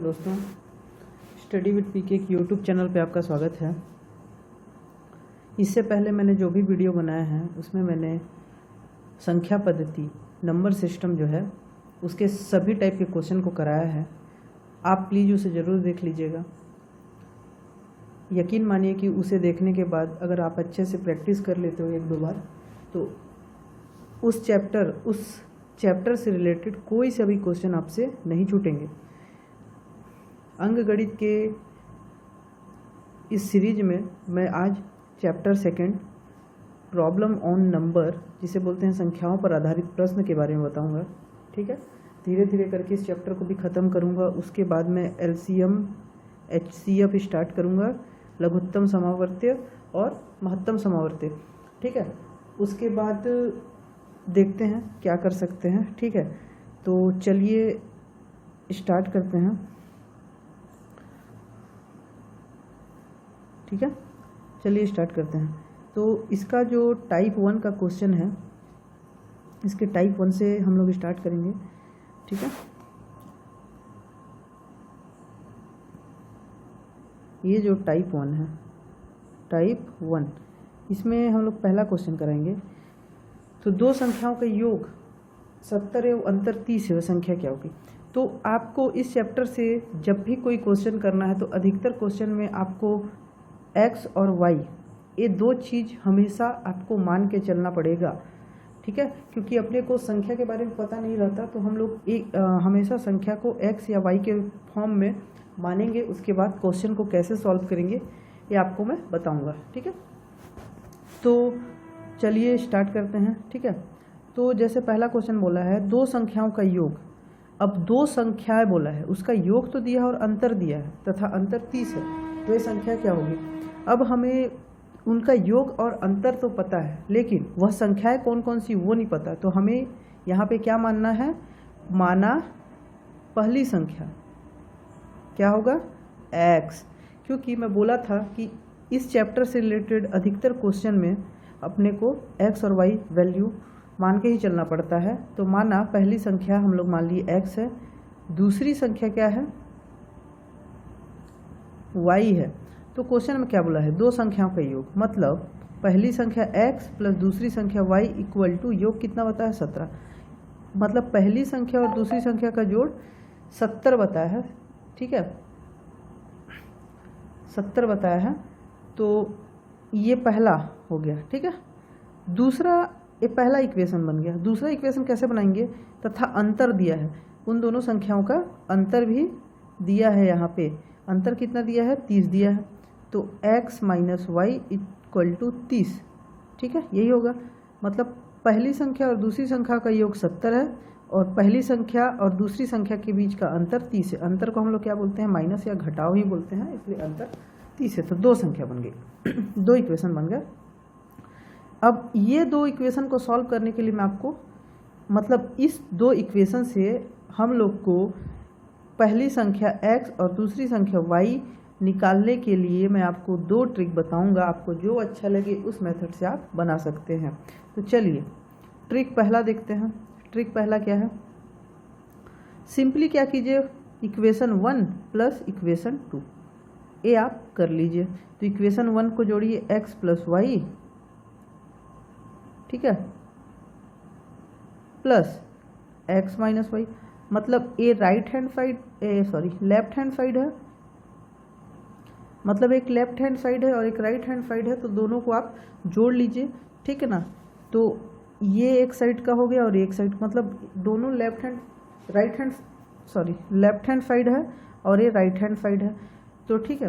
दोस्तों, study with पीके के YouTube channel पे आपका स्वागत है। इससे पहले मैंने जो भी वीडियो बनाया है उसमें मैंने संख्या पद्धति नंबर सिस्टम जो है उसके सभी टाइप के क्वेश्चन को कराया है। आप प्लीज़ उसे ज़रूर देख लीजिएगा। यकीन मानिए कि उसे देखने के बाद अगर आप अच्छे से प्रैक्टिस कर लेते हो एक दो बार तो उस चैप्टर से रिलेटेड कोई से भी क्वेश्चन आपसे नहीं छूटेंगे। अंकगणित के इस सीरीज में मैं आज chapter second problem on number, जिसे बोलते हैं संख्याओं पर आधारित प्रश्न के बारे में बताऊंगा। ठीक है, धीरे धीरे करके इस चैप्टर को भी ख़त्म करूंगा। उसके बाद मैं एलसीएम एचसीएफ स्टार्ट करूंगा, लघुत्तम समावर्त्य और महत्तम समावर्त्य। ठीक है, उसके बाद देखते हैं क्या कर सकते हैं। ठीक है, तो चलिए स्टार्ट करते हैं। ठीक है, चलिए स्टार्ट करते हैं। तो इसका जो टाइप 1 का क्वेश्चन है, इसके टाइप 1 से हम लोग स्टार्ट करेंगे। ठीक है, ये जो टाइप 1 है, टाइप 1, इसमें हम लोग पहला क्वेश्चन कराएंगे। तो दो संख्याओं का योग 70 एवं अंतर 30 है, वह संख्या क्या होगी। तो आपको इस चैप्टर से जब भी कोई क्वेश्चन करना है तो अधिकतर क्वेश्चन में आपको x और y ये दो चीज़ हमेशा आपको मान के चलना पड़ेगा। ठीक है, क्योंकि अपने को संख्या के बारे में पता नहीं रहता तो हम लोग हमेशा संख्या को x या y के फॉर्म में मानेंगे। उसके बाद क्वेश्चन को कैसे सॉल्व करेंगे ये आपको मैं बताऊंगा। ठीक है, तो चलिए स्टार्ट करते हैं। ठीक है, तो जैसे पहला क्वेश्चन बोला है दो संख्याओं का योग। अब दो संख्याएं बोला है, उसका योग तो दिया है और अंतर दिया है तथा अंतर 30 है, तो ये संख्या क्या होगी। अब हमें उनका योग और अंतर तो पता है लेकिन वह संख्याएं कौन कौन सी वो नहीं पता। तो हमें यहाँ पे क्या मानना है, माना पहली संख्या क्या होगा x, क्योंकि मैं बोला था कि इस चैप्टर से रिलेटेड अधिकतर क्वेश्चन में अपने को x और y वैल्यू मान के ही चलना पड़ता है। तो माना पहली संख्या हम लोग मान लिए x है, दूसरी संख्या क्या है y है। तो क्वेश्चन में क्या बोला है, दो संख्याओं का योग, मतलब पहली संख्या x प्लस दूसरी संख्या y इक्वल टू योग कितना बताया 17, मतलब पहली संख्या और दूसरी संख्या का जोड़ 70 बताया है। ठीक है, 70 बताया है, तो ये पहला हो गया। ठीक है, दूसरा, ये पहला इक्वेशन बन गया। दूसरा इक्वेशन कैसे बनाएंगे, तथा अंतर दिया है, उन दोनों संख्याओं का अंतर भी दिया है। यहाँ पे अंतर कितना दिया है, 30 दिया है, तो x minus Y equal to 30। ठीक है, यही होगा, मतलब पहली संख्या और दूसरी संख्या का योग 70 है और पहली संख्या और दूसरी संख्या के बीच का अंतर 30 है। अंतर को हम लोग क्या बोलते हैं, माइनस या घटाव ही बोलते हैं, इसलिए अंतर 30 है। तो दो संख्या बन गई, दो इक्वेशन बन गए। अब ये दो इक्वेशन को सॉल्व करने के लिए मैं आपको, मतलब इस दो इक्वेशन से हम लोग को पहली संख्या x और दूसरी संख्या y निकालने के लिए मैं आपको दो ट्रिक बताऊंगा। आपको जो अच्छा लगे उस मेथड से आप बना सकते हैं। तो चलिए ट्रिक पहला देखते हैं। ट्रिक पहला क्या है, सिंपली क्या कीजिए, इक्वेशन 1 प्लस इक्वेशन 2 ये आप कर लीजिए। तो इक्वेशन 1 को जोड़िए x प्लस वाई, ठीक है, प्लस x माइनस वाई, मतलब ये लेफ्ट हैंड साइड है, मतलब एक लेफ्ट हैंड साइड है और एक राइट हैंड साइड है, तो दोनों को आप जोड़ लीजिए। ठीक है ना, तो ये एक साइड का हो गया और एक साइड, मतलब दोनों लेफ्ट हैंड साइड है और ये राइट हैंड साइड है। तो ठीक है,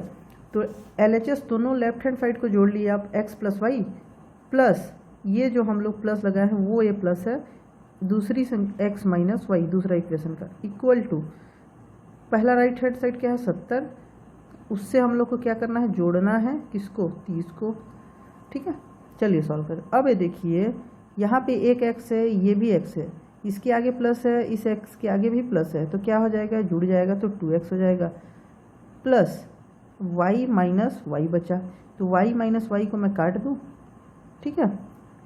तो LHS दोनों लेफ्ट हैंड साइड को जोड़ लिए आप, x प्लस वाई प्लस ये जो हम लोग प्लस लगाए हैं वो ये प्लस है, दूसरी x माइनस वाई दूसरा इक्वेशन का, इक्वल टू पहला राइट हैंड साइड क्या है 70, उससे हम लोग को क्या करना है, जोड़ना है किसको, 30 को। ठीक है, चलिए सॉल्व करें। अब ये देखिए यहाँ पे एक x है, ये भी x है, इसके आगे प्लस है, इस x के आगे भी प्लस है, तो क्या हो जाएगा, जुड़ जाएगा, तो 2x हो जाएगा, प्लस y माइनस वाई बचा, तो y माइनस वाई को मैं काट दूँ। ठीक है,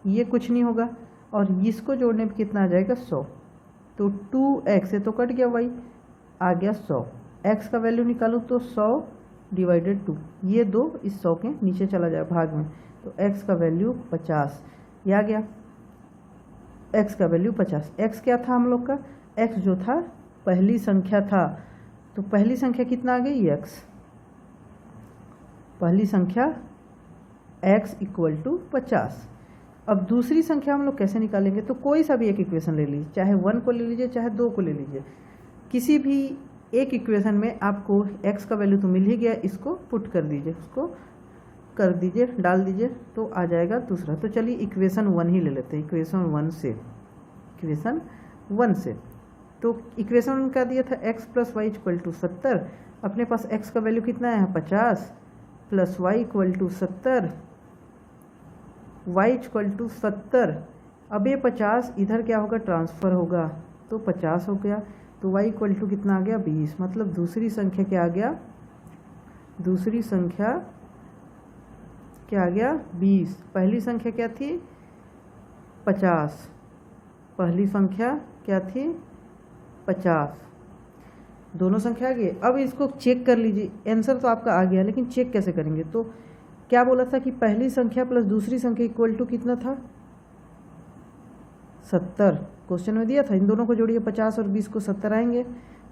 ये कुछ नहीं होगा और इसको जोड़ने पे कितना आ जाएगा 100, तो 2x है तो कट गया y, आ गया 100। x का वैल्यू निकालूँ तो 100 डिवाइडेड 2, ये 2 इस 100 के नीचे चला जाए भाग में, तो x का वैल्यू 50, ये आ गया x का वैल्यू 50। x क्या था हम लोग का, x जो था पहली संख्या था, तो पहली संख्या कितना आ गई x, पहली संख्या x इक्वल टू 50। अब दूसरी संख्या हम लोग कैसे निकालेंगे, तो कोई सा भी एक इक्वेशन ले लीजिए, चाहे 1 को ले लीजिए चाहे 2 को ले लीजिए, किसी भी एक इक्वेशन में आपको x का वैल्यू तो मिल ही गया, इसको पुट कर दीजिए, उसको कर दीजिए, डाल दीजिए, तो आ जाएगा दूसरा। तो चलिए इक्वेशन 1 ही ले लेते हैं, इक्वेशन 1 से। तो इक्वेशन 1 का दिया था x plus Y equal to 70, अपने पास x का वैल्यू कितना है 50 plus Y equal to 70, Y equal to 70। अब ये 50 इधर क्या होगा, ट्रांसफ़र होगा, तो 50 हो गया, तो y इक्वल टू कितना आ गया 20, मतलब दूसरी संख्या क्या आ गया, दूसरी संख्या क्या आ गया 20। पहली संख्या क्या थी 50, पहली संख्या क्या थी 50, दोनों संख्या आ गई। अब इसको चेक कर लीजिए, आंसर तो आपका आ गया, लेकिन चेक कैसे करेंगे, तो क्या बोला था कि पहली संख्या प्लस दूसरी संख्या इक्वल टू कितना था 70, क्वेश्चन में दिया था, इन दोनों को जोड़िए 50 और 20 को 70 आएंगे,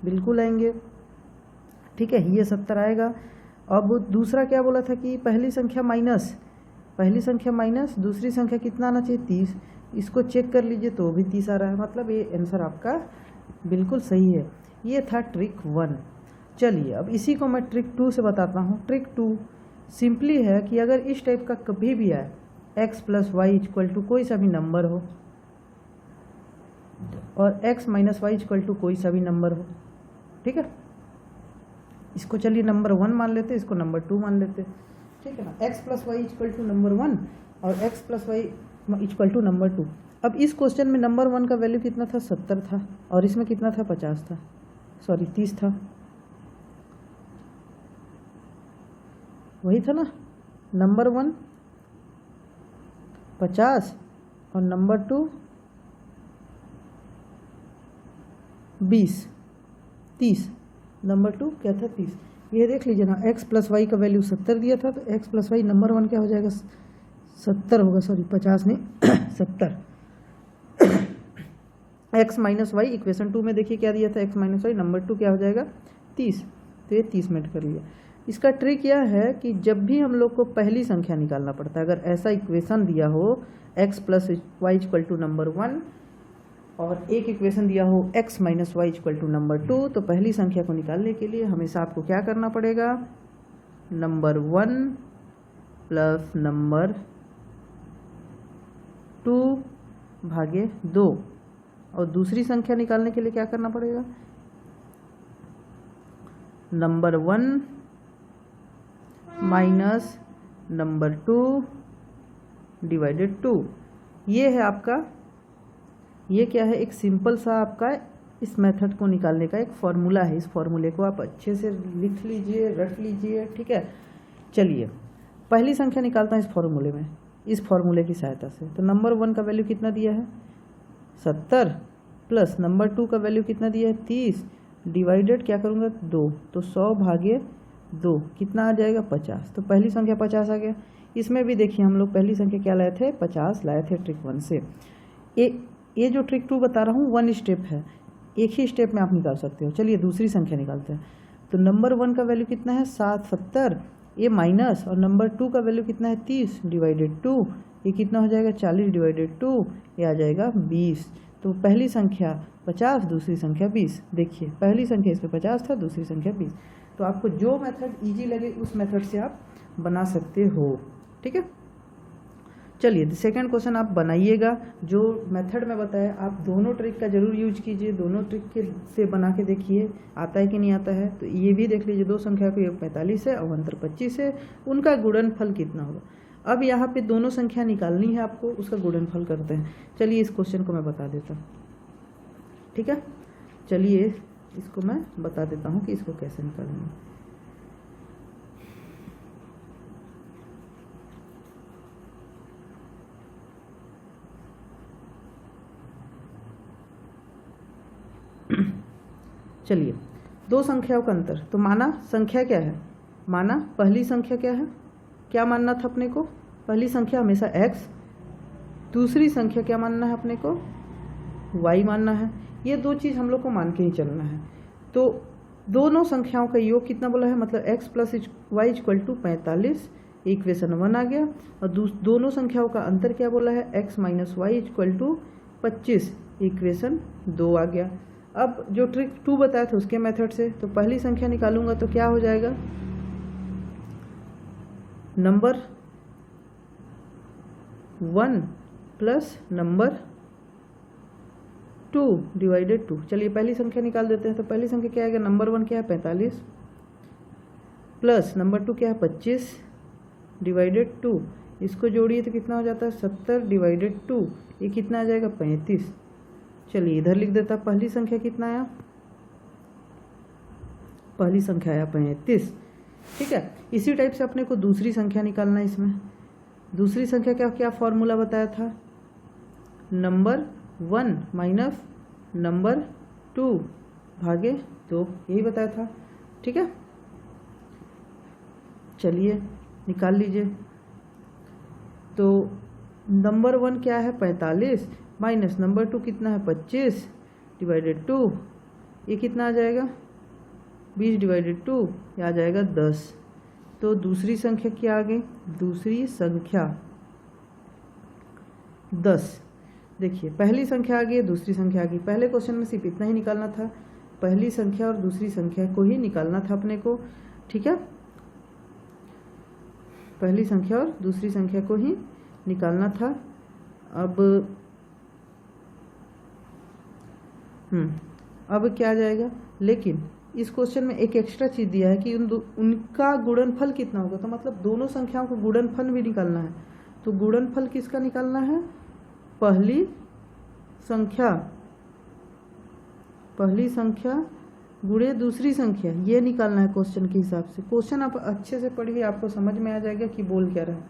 बिल्कुल आएंगे, ठीक है, ये 70 आएगा। अब दूसरा क्या बोला था कि पहली संख्या माइनस दूसरी संख्या कितना आना चाहिए 30, इसको चेक कर लीजिए तो भी 30 आ रहा है, मतलब ये आंसर आपका बिल्कुल सही है। ये था ट्रिक 1। चलिए अब इसी को मैं ट्रिक 2 से बताता हूँ। ट्रिक 2 सिंपली है कि अगर इस टाइप का कभी भी आए x plus Y equal to कोई सा भी नंबर हो और x minus Y equal to कोई सा भी नंबर हो, ठीक है, इसको चलिए नंबर 1 मान लेते, इसको नंबर 2 मान लेते, ठीक है ना, x plus Y equal to number 1 और x plus Y equal to number 2। अब इस क्वेश्चन में नंबर 1 का वैल्यू कितना था 70 था, और इसमें कितना था 50 था, सॉरी 30 था, वही था ना, नंबर 1 50 और नंबर 2 30, नंबर 2 क्या था 30। ये देख लीजिए ना, x प्लस वाई का वैल्यू 70 दिया था, तो x प्लस वाई नंबर 1 क्या हो जाएगा 70 होगा, सॉरी 50 नहीं 70। x माइनस वाई इक्वेशन 2 में देखिए क्या दिया था, x माइनस वाई नंबर 2 क्या हो जाएगा 30, तो ये 30 मिनट कर लिया। इसका ट्रिक यह है कि जब भी हम लोग को पहली संख्या निकालना पड़ता है, अगर ऐसा इक्वेशन दिया हो x plus Y equal to number 1 और एक इक्वेशन दिया हो x minus Y equal to number 2, तो पहली संख्या को निकालने के लिए हमेशा आपको क्या करना पड़ेगा, नंबर 1 प्लस नंबर 2 भागे 2, और दूसरी संख्या निकालने के लिए क्या करना पड़ेगा, नंबर 1 माइनस नंबर 2 डिवाइडेड 2। ये है आपका, ये क्या है, एक सिंपल सा आपका इस मेथड को निकालने का एक फॉर्मूला है। इस फॉर्मूले को आप अच्छे से लिख लीजिए, रट लीजिए, ठीक है। चलिए पहली संख्या निकालता है इस फॉर्मूले में, इस फॉर्मूले की सहायता से। तो नंबर 1 का वैल्यू कितना दिया है 70 प्लस नंबर 2 का वैल्यू कितना दिया है 30, डिवाइडेड क्या करूँगा 2, तो 100 भागे 2 कितना आ जाएगा 50। तो पहली संख्या 50 आ गया। इसमें भी देखिए हम लोग पहली संख्या क्या लाए थे 50 लाए थे ट्रिक 1 से। ये जो ट्रिक 2 बता रहा हूँ 1 स्टेप है, एक ही स्टेप में आप निकाल सकते हो। चलिए दूसरी संख्या निकालते हैं। तो नंबर 1 का वैल्यू कितना है 70, ये माइनस, और नंबर 2 का वैल्यू कितना है 30 डिवाइडेड 2, ये कितना हो जाएगा 40 डिवाइडेड 2, ये आ जाएगा 20। तो पहली संख्या 50, दूसरी संख्या 20। देखिए पहली संख्या इस पर 50 था, दूसरी संख्या 20। तो आपको जो मेथड इजी लगे उस मेथड से आप बना सकते हो, ठीक है। चलिए सेकंड क्वेश्चन आप बनाइएगा, जो मेथड में बताया आप दोनों ट्रिक का जरूर यूज कीजिए, दोनों ट्रिक के से बना के देखिए आता है कि नहीं आता है। तो ये भी देख लीजिए, दो संख्या को, एक 45 है और अंतर 25 है, उनका गुणनफल कितना होगा। अब यहाँ पे दोनों संख्या निकालनी है आपको, उसका गुणनफल करते हैं। चलिए इस क्वेश्चन को मैं बता देता हूँ, ठीक है। चलिए इसको मैं बता देता हूँ कि इसको कैसे निकालेंगे। चलिए दो संख्याओं का अंतर, तो माना संख्या क्या है, माना पहली संख्या क्या है, क्या मानना था अपने को, पहली संख्या हमेशा x, दूसरी संख्या क्या मानना है अपने को, y मानना है। ये दो चीज़ हम लोग को मान के ही चलना है। तो दोनों संख्याओं का योग कितना बोला है, मतलब x plus Y equal to 45, equation 1 आ गया। और दोनों संख्याओं का अंतर क्या बोला है, x minus Y equal to 25, equation 2 आ गया। अब जो ट्रिक 2 बताया था उसके मेथड से, तो पहली संख्या निकालूंगा तो क्या हो जाएगा, नंबर 1 प्लस नंबर 2 डिवाइडेड 2। चलिए पहली संख्या निकाल देते हैं। तो पहली संख्या क्या आएगा, नंबर 1 क्या है 45, प्लस नंबर 2 क्या है 25 डिवाइडेड 2, इसको जोड़िए तो कितना हो जाता है 70 डिवाइडेड 2, ये कितना आ जाएगा 35। चलिए इधर लिख देता, पहली संख्या कितना आया, पहली संख्या आया 35, ठीक है। इसी टाइप से अपने को दूसरी संख्या निकालना है। इसमें दूसरी संख्या क्या क्या फॉर्मूला बताया था, नंबर 1 माइनस नंबर 2 भागे 2, यही बताया था, ठीक है। चलिए निकाल लीजिए। तो नंबर 1 क्या है 45 माइनस नंबर 2 कितना है 25 डिवाइडेड 2, ये कितना आ जाएगा 20 डिवाइडेड 2, ये आ जाएगा 10। तो दूसरी संख्या क्या आ गई, दूसरी संख्या 10। देखिए पहली संख्या आ गई, दूसरी संख्या आ गई। पहले क्वेश्चन में सिर्फ इतना ही निकालना था, पहली संख्या और दूसरी संख्या को ही निकालना था अपने को, ठीक है। पहली संख्या और दूसरी संख्या को ही निकालना था। अब क्या आ जाएगा, लेकिन इस क्वेश्चन में एक एक्स्ट्रा चीज़ दिया है कि उनका गुणनफल कितना होगा, तो मतलब दोनों संख्याओं का गुणनफल भी निकालना है। तो गुणनफल किसका निकालना है, पहली संख्या गुणे दूसरी संख्या, ये निकालना है क्वेश्चन के हिसाब से। क्वेश्चन आप अच्छे से पढ़िए, आपको समझ में आ जाएगा कि बोल क्या रहा है।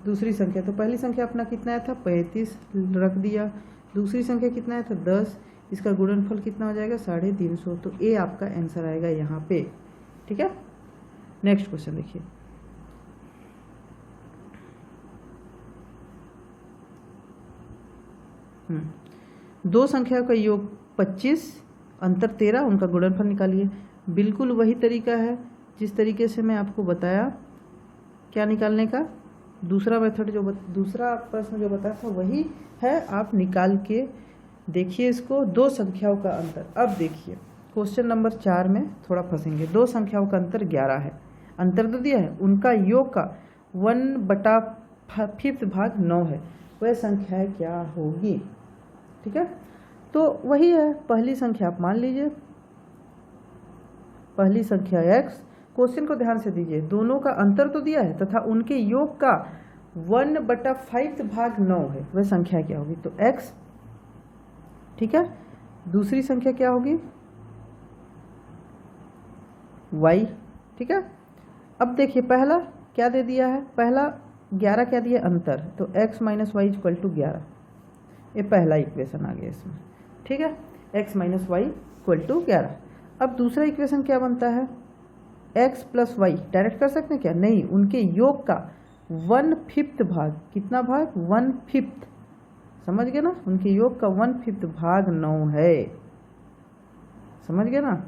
दूसरी संख्या, तो पहली संख्या अपना कितना आया था 35 रख दिया, दूसरी संख्या कितना आया था 10, इसका गुणनफल कितना हो जाएगा 350। तो ए आपका आंसर आएगा यहाँ पे, ठीक है। नेक्स्ट क्वेश्चन देखिए, दो संख्याओं का योग 25 अंतर 13, उनका गुणनफल निकालिए। बिल्कुल वही तरीका है जिस तरीके से मैं आपको बताया क्या निकालने का, दूसरा मेथड जो दूसरा प्रश्न जो बताया था वही है, आप निकाल के देखिए इसको। दो संख्याओं का अंतर, अब देखिए क्वेश्चन नंबर 4 में थोड़ा फंसेंगे। दो संख्याओं का अंतर 11 है, अंतर तो दिया है, उनका योग का 1/5 भाग 9 है, वह संख्या क्या होगी, ठीक है। तो वही है, पहली संख्या आप मान लीजिए, पहली संख्या x, क्वेश्चन को ध्यान से दीजिए, दोनों का अंतर तो दिया है तथा उनके योग का 1/5 भाग 9 है, वह संख्या क्या होगी, तो x, ठीक है। दूसरी संख्या क्या होगी y, ठीक है। अब देखिए पहला क्या दे दिया है, पहला 11 क्या दिया अंतर, तो x minus Y equal to 11, ये पहला इक्वेशन आ गया इसमें, ठीक है। x minus Y equal to 11। अब दूसरा इक्वेशन क्या बनता है, x प्लस वाई, डायरेक्ट कर सकते हैं क्या, नहीं, उनके योग का 1/5 भाग, कितना भाग 1/5, समझ गए ना, उनके योग का 1/5 भाग 9 है, समझ गए ना।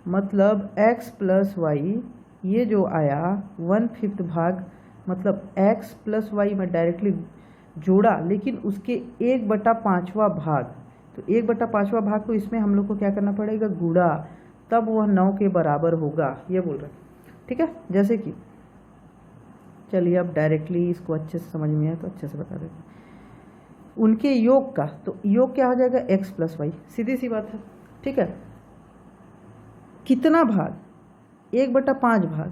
मतलब x प्लस वाई, ये जो आया 1/5 भाग, मतलब x प्लस वाई में डायरेक्टली जोड़ा, लेकिन उसके 1/5वां भाग, तो 1/5वां भाग को इसमें हम लोग को क्या करना पड़ेगा, गुणा, तब वह 9 के बराबर होगा, ये बोल रहे, ठीक है। जैसे कि चलिए अब डायरेक्टली इसको अच्छे से समझ में आए तो अच्छे से बता देते हैं। उनके योग का, तो योग क्या हो जाएगा x प्लस वाई, सीधी सी बात है, ठीक है। कितना भाग, 1/5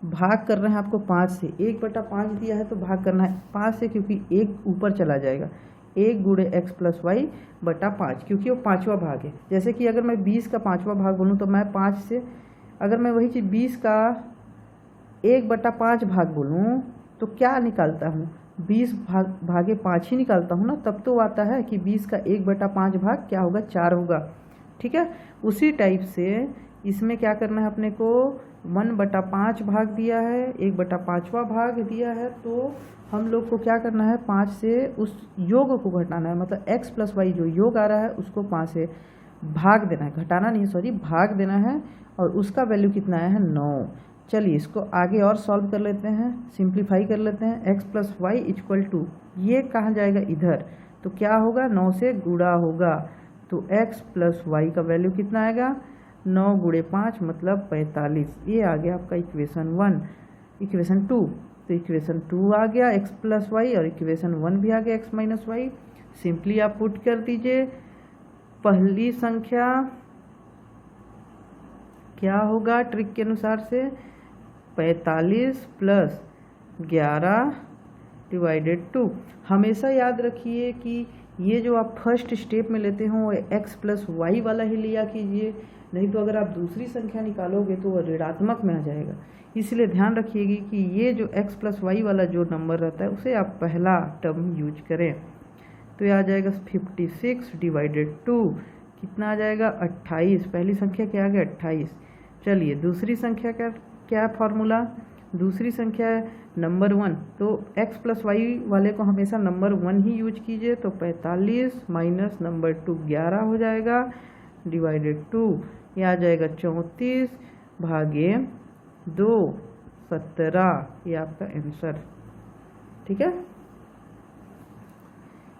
भाग कर रहे हैं आपको 5 से, 1/5 दिया है तो भाग करना है 5 से, क्योंकि 1 ऊपर चला जाएगा, 1 गुणे x प्लस वाई बटा 5, क्योंकि वो 5वां भाग है। जैसे कि अगर मैं 20 का 5वां भाग बोलूँ तो मैं 5 से, अगर मैं वही चीज़ 20 का 1/5 भाग बोलूँ तो क्या निकालता हूँ, 20 भागे 5 ही निकालता हूँ ना, तब तो आता है कि 20 का 1/5 भाग क्या होगा 4 होगा, ठीक है। उसी टाइप से इसमें क्या करना है अपने को, 1/5 भाग दिया है, 1/5वां भाग दिया है, तो हम लोग को क्या करना है, 5 से उस योग को घटाना है, मतलब x + y जो योग आ रहा है उसको 5 से भाग देना है, घटाना नहीं सॉरी भाग देना है, और उसका वैल्यू कितना आया है 9। चलिए इसको आगे और सॉल्व कर लेते हैं, सिंप्लीफाई कर लेते हैं। x + y = ये कहाँ जाएगा इधर, तो क्या होगा 9 से गुणा होगा, तो x + y का वैल्यू कितना आएगा 9 × 5 मतलब 45। ये आ गया आपका इक्वेशन 2। तो इक्वेशन 2 आ गया x + y, और इक्वेशन 1 भी आ गया x - y। सिंपली आप पुट कर दीजिए, पहली संख्या क्या होगा ट्रिक के अनुसार से 45 + 11 / 2। हमेशा याद रखिए कि ये जो आप फर्स्ट स्टेप में लेते हो x + y वाला ही लिया कीजिए, नहीं तो अगर आप दूसरी संख्या निकालोगे तो वह ऋणात्मक में आ जाएगा। इसलिए ध्यान रखिएगा कि ये जो x + y वाला जो नंबर रहता है उसे आप पहला टर्म यूज करें। तो ये आ जाएगा 56 / 2, कितना आ जाएगा 28। पहली संख्या क्या आ गया 28। चलिए दूसरी संख्या का क्या फॉर्मूला, दूसरी संख्या है नंबर 1, तो x + y वाले को हमेशा नंबर 1 ही यूज कीजिए, तो 45 - नंबर 2 11 हो जाएगा / 2। ये आ जाएगा 34 भागे 2 17। ये आपका आंसर, ठीक है,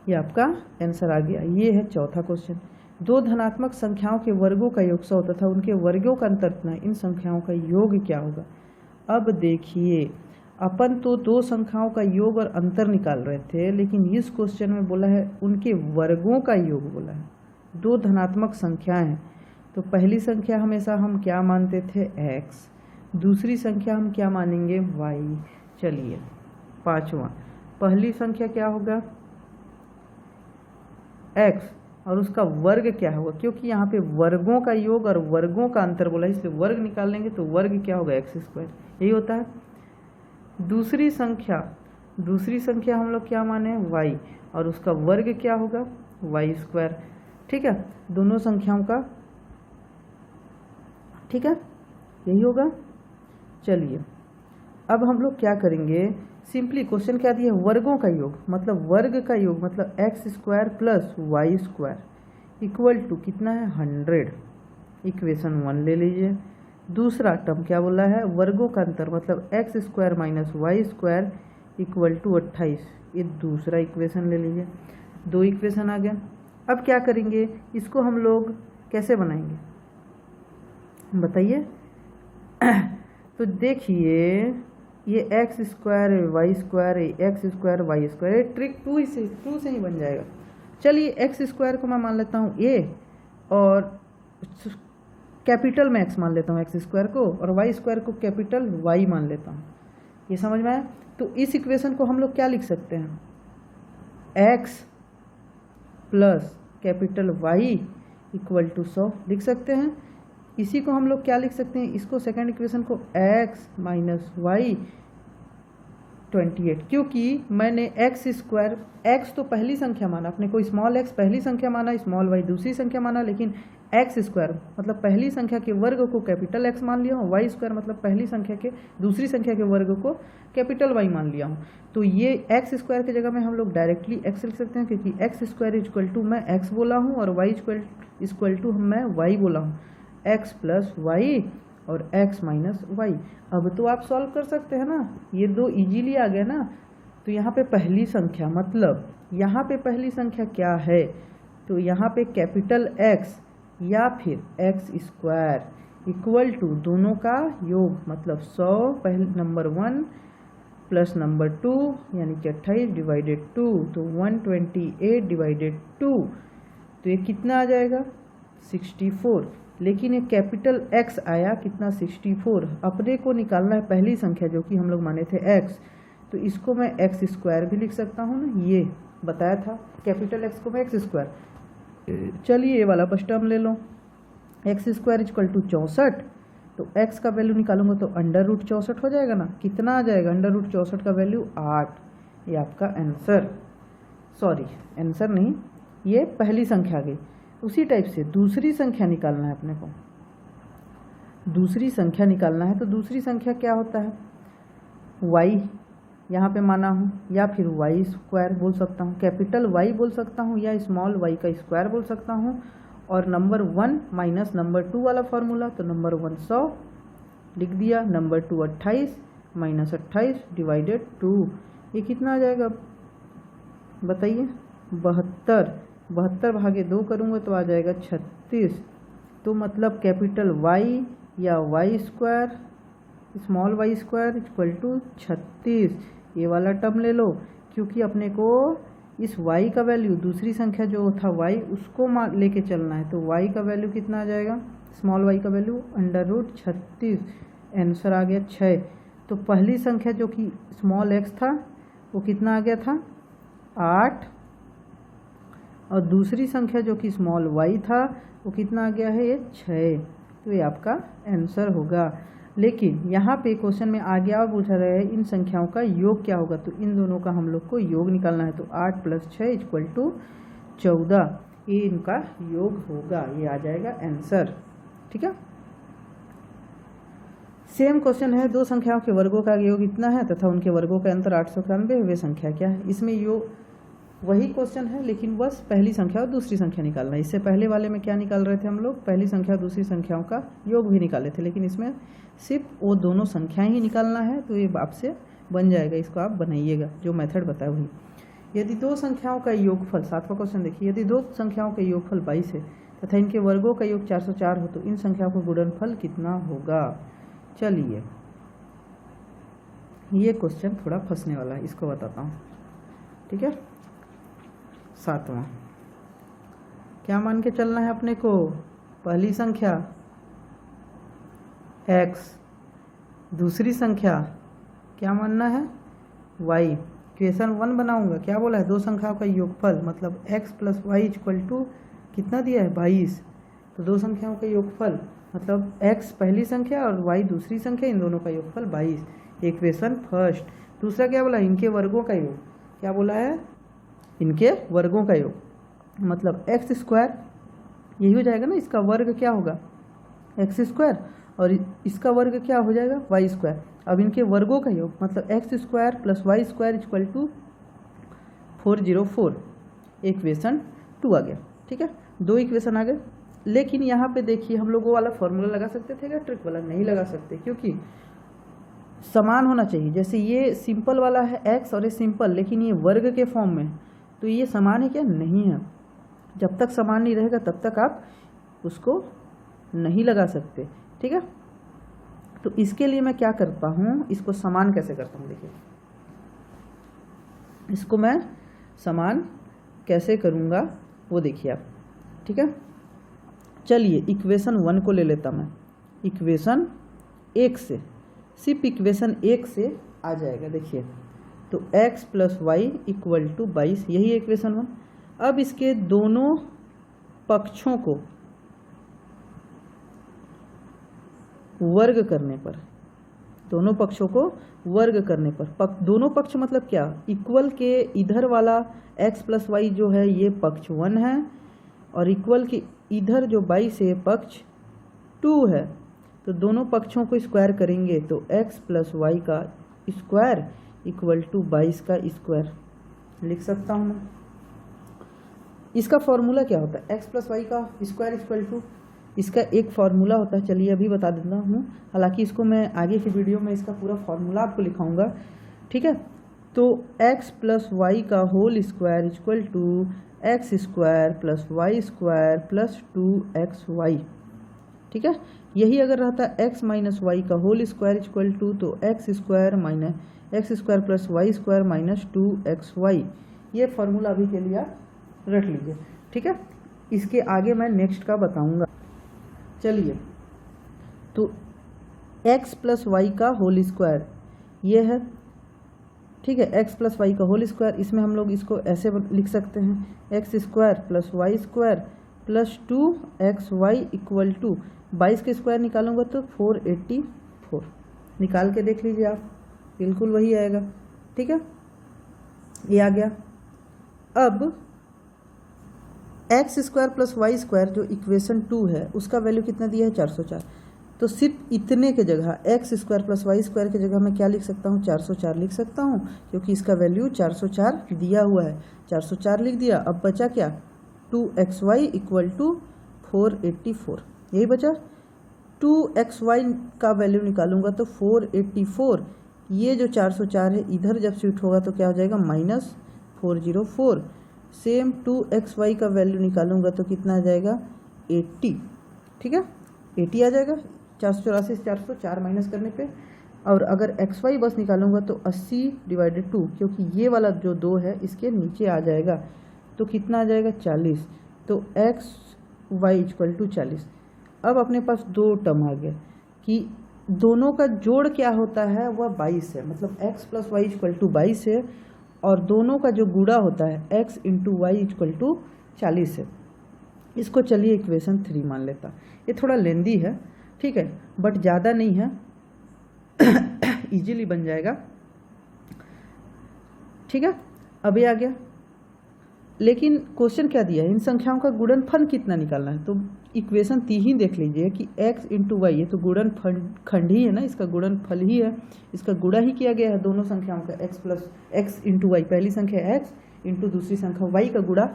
ये आपका आंसर आ गया। ये है चौथा क्वेश्चन। दो धनात्मक संख्याओं के वर्गों का योग 100 तथा उनके वर्गों का अंतर इतना, इन संख्याओं का योग क्या होगा। अब देखिए अपन तो दो संख्याओं का योग और अंतर निकाल रहे थे, लेकिन इस क्वेश्चन में बोला है उनके वर्गों का योग बोला है। दो धनात्मक संख्याएं हैं, तो पहली संख्या हमेशा हम क्या मानते थे x, दूसरी संख्या हम क्या मानेंगे y। चलिए पांचवा, पहली संख्या क्या होगा x और उसका वर्ग क्या होगा, क्योंकि यहाँ पे वर्गों का योग और वर्गों का अंतर बोला है, इसलिए वर्ग निकाल लेंगे तो वर्ग क्या होगा x², यही होता है। दूसरी संख्या हम लोग क्या माने y, और उसका वर्ग क्या होगा y², ठीक है, दोनों संख्याओं का, ठीक है, यही होगा। चलिए अब हम लोग क्या करेंगे, सिंपली क्वेश्चन क्या दिया, वर्गों का योग मतलब वर्ग का योग मतलब x² + y² इक्वल टू कितना है 100। इक्वेशन 1 ले लीजिए। दूसरा टर्म क्या बोला है, वर्गों का अंतर मतलब x² - y² इक्वल टू 28। ये दूसरा इक्वेशन ले लीजिए। दो इक्वेशन आ गया। अब क्या करेंगे, इसको हम लोग कैसे बनाएंगे बताइए। तो देखिए ये x² y² x² y², trick 2 से ही बन जाएगा। चलिए x² को मैं मान लेता हूँ a, और कैपिटल में x मान लेता हूँ x² को, और y² को कैपिटल y मान लेता हूँ। ये समझ में आया। तो इस इक्वेशन को हम लोग क्या लिख सकते हैं, x + capital Y equal to 100 लिख सकते हैं। इसी को हम लोग क्या लिख सकते हैं, इसको सेकंड इक्वेशन को x - y 28, क्योंकि मैंने x तो पहली संख्या माना, अपने को स्मॉल x पहली संख्या माना, स्मॉल y दूसरी संख्या माना, लेकिन x² मतलब पहली संख्या के वर्ग को कैपिटल X मान लिया हूँ, y² मतलब पहली संख्या के दूसरी संख्या के वर्ग को कैपिटल Y मान लिया हूँ। तो ये x² की जगह में हम लोग डायरेक्टली x लिख सकते हैं, क्योंकि x² इक्वल टू मैं x बोला हूँ और y इक्वल टू मैं y बोला हूँ, x + y और x - y। अब तो आप सॉल्व कर सकते हैं ना, ये दो इजीली आ गया ना। तो यहाँ पे पहली संख्या मतलब यहाँ पे पहली संख्या क्या है, तो यहाँ पे कैपिटल X या फिर x² इक्वल टू दोनों का योग मतलब 100 पहले नंबर 1 प्लस नंबर 2 यानी कि 28 / 2, तो 128 / 2, तो ये कितना आ जाएगा 64। लेकिन ये कैपिटल X आया कितना 64। अपने को निकालना है पहली संख्या जो कि हम लोग माने थे x, तो इसको मैं x² भी लिख सकता हूँ ना, ये बताया था कैपिटल X को मैं x²। चलिए ये वाला फर्स्ट टर्म ले लो, x² इक्वल टू 64, तो x का वैल्यू निकालूंगा तो √64 हो जाएगा ना, कितना आ जाएगा √64 का वैल्यू 8। ये आपका आंसर, सॉरी आंसर नहीं, ये पहली संख्या आ गई। उसी टाइप से दूसरी संख्या निकालना है अपने को। दूसरी संख्या निकालना है तो दूसरी संख्या क्या होता है, y यहाँ पे माना हूँ, या फिर वाई स्क्वायर बोल सकता हूँ, कैपिटल वाई बोल सकता हूँ, या स्मॉल वाई का स्क्वायर बोल सकता हूँ। और नंबर 1 माइनस नंबर 2 वाला फॉर्मूला, तो नंबर 1 100 लिख दिया, नंबर 2 28 माइनस 28 डिवाइडेड 2, ये कितना आ जाएगा बताइए, 72, 72 भागे 2 करूँगा तो आ जाएगा 36। तो मतलब कैपिटल वाई या Y square small Y square equal to 36, ये वाला टर्म ले लो, क्योंकि अपने को इस y का वैल्यू, दूसरी संख्या जो था y उसको लेके चलना है। तो y का वैल्यू कितना आ जाएगा, स्मॉल y का वैल्यू √36, आंसर आ गया 6। तो पहली संख्या जो कि स्मॉल x था वो कितना आ गया था 8, और दूसरी संख्या जो कि स्मॉल y था वो कितना आ गया है ये 6। तो ये आपका आंसर होगा। लेकिन यहाँ पे क्वेश्चन में आ गया और पूछा रहा है इन संख्याओं का योग क्या होगा, तो इन दोनों का हम लोग को योग निकालना है। तो 8 + 6 इक्वल टू 14, ये इनका योग होगा, ये आ जाएगा आंसर। ठीक है, सेम क्वेश्चन है, दो संख्याओं के वर्गों का योग इतना है तथा उनके वर्गों का अंतर 891, वे संख्या क्या है। इसमें योग वही क्वेश्चन है, लेकिन बस पहली संख्या और दूसरी संख्या निकालना है। इससे पहले वाले में क्या निकाल रहे थे हम लोग, पहली संख्या और दूसरी संख्याओं का योग भी निकाले थे, लेकिन इसमें सिर्फ वो दोनों संख्याएं ही निकालना है। तो ये आपसे बन जाएगा, इसको आप बनाइएगा जो मेथड बताया वही। यदि दो संख्याओं का योगफल, 7वां क्वेश्चन देखिए, यदि दो संख्याओं का योगफल 22 है तथा इनके वर्गों का योग 404 हो तो इन संख्याओं का गुणनफल कितना होगा। चलिए, ये क्वेश्चन थोड़ा फंसने वाला है, इसको बताता हूँ। ठीक है, 7वां क्या मान के चलना है अपने को, पहली संख्या x, दूसरी संख्या क्या मानना है y। इक्वेशन 1 बनाऊंगा, क्या बोला है, दो संख्याओं का योगफल, मतलब x + y इक्वल टू कितना दिया है 22। तो दो संख्याओं का योगफल मतलब x पहली संख्या और y दूसरी संख्या, इन दोनों का योगफल 22, इक्वेशन फर्स्ट। दूसरा क्या बोला, इनके वर्गों का योग, क्या बोला है, इनके वर्गों का योग, मतलब x स्क्वायर, यही हो जाएगा ना, इसका वर्ग क्या होगा x स्क्वायर, और इसका वर्ग क्या हो जाएगा y स्क्वायर। अब इनके वर्गों का योग मतलब x square + y square equal to 404, equation 2 आ गया। ठीक है, दो इक्वेशन आ गए। लेकिन यहाँ पे देखिए, हम लोग वो वाला फॉर्मूला लगा सकते थे क्या, ट्रिक वाला नहीं लगा सकते, क्योंकि समान होना चाहिए। जैसे ये सिंपल वाला है x और ये सिंपल, लेकिन ये वर्ग के फॉर्म में, तो ये समान है क्या, नहीं है। जब तक समान नहीं रहेगा तब तक आप उसको नहीं लगा सकते। ठीक है, तो इसके लिए मैं क्या करता हूँ, इसको समान कैसे करता हूँ, देखिए इसको मैं समान कैसे करूँगा वो देखिए आप। ठीक है, चलिए इक्वेशन 1 को ले लेता मैं, इक्वेशन 1 से, सिर्फ इक्वेशन 1 से आ जाएगा। देखिए, तो x + y इक्वल टू 22, यही है इक्वेशन 1। अब इसके दोनों पक्षों को वर्ग करने पर, दोनों पक्षों को वर्ग करने पर, दोनों पक्ष मतलब क्या, इक्वल के इधर वाला x + y जो है ये पक्ष 1 है, और इक्वल के इधर जो 22 है पक्ष 2 है। तो दोनों पक्षों को स्क्वायर करेंगे तो x + y का स्क्वायर इक्वल टू 22 का स्क्वायर लिख सकता हूँ मैं। इसका फॉर्मूला क्या होता है, x + y का स्क्वायर इक्वल टू, इसका एक फार्मूला होता है, चलिए अभी बता देता हूँ, हालांकि इसको मैं आगे की वीडियो में इसका पूरा फार्मूला आपको लिखाऊंगा। ठीक है, तो x + y का whole square equal to x square + y square + 2xy। ठीक है, यही अगर रहता x - y का होल स्क्वायर इक्वल टू, तो x square + y square - 2xy। ये फार्मूला अभी के लिए आप रख लीजिए। ठीक है, इसके आगे मैं नेक्स्ट का बताऊंगा। चलिए, तो x + y का होल स्क्वायर ये है। ठीक है, x + y का होल स्क्वायर, इसमें हम लोग इसको ऐसे लिख सकते हैं, x square + y square + 2xy equal to 22 के स्क्वायर निकालूंगा तो 484, निकाल के देख लीजिए आप, बिल्कुल वही आएगा। ठीक है, ये आ गया। अब x स्क्वायर + y स्क्वायर जो इक्वेशन 2 है उसका वैल्यू कितना दिया है 404, तो सिर्फ इतने के जगह X square plus Y square की जगह मैं क्या लिख सकता हूँ, 404 लिख सकता हूँ, क्योंकि इसका वैल्यू 404 दिया हुआ है। 404 लिख दिया। अब बचा क्या, 2xy इक्वल टू 484, यही बचा। 2xy का वैल्यू निकालूंगा तो 484, ये जो 404 है इधर जब शिफ्ट होगा तो क्या हो जाएगा, -404। सेम 2xy का वैल्यू निकालूंगा तो कितना आ जाएगा, 80। ठीक है, 80 आ जाएगा 484 से 404 माइनस करने पे। और अगर xy बस निकालूंगा तो 80/2, क्योंकि ये वाला जो 2 है इसके नीचे आ जाएगा, तो कितना आ जाएगा, 40। तो xy इक्वल टू 40। अब अपने पास दो टर्म आ गया कि दोनों का जोड़ क्या होता है, वह 22 है, मतलब x plus Y equal to 22 है, और दोनों का जो गुणा होता है x into Y equal to 40 है। इसको चलिए इक्वेशन 3 मान लेता। ये थोड़ा लेंदी है, ठीक है, बट ज़्यादा नहीं है, इजीली बन जाएगा। ठीक है, अभी आ गया। लेकिन क्वेश्चन क्या दिया है, इन संख्याओं का गुणनफल कितना निकालना है। तो इक्वेशन 3 ही देख लीजिए कि x इंटू वाई, ये तो गुणनखंड ही है ना, इसका गुणनफल ही है, इसका गुणा ही किया गया है दोनों संख्याओं का, x plus x into Y, पहली संख्या x इंटू दूसरी संख्या y का गुणा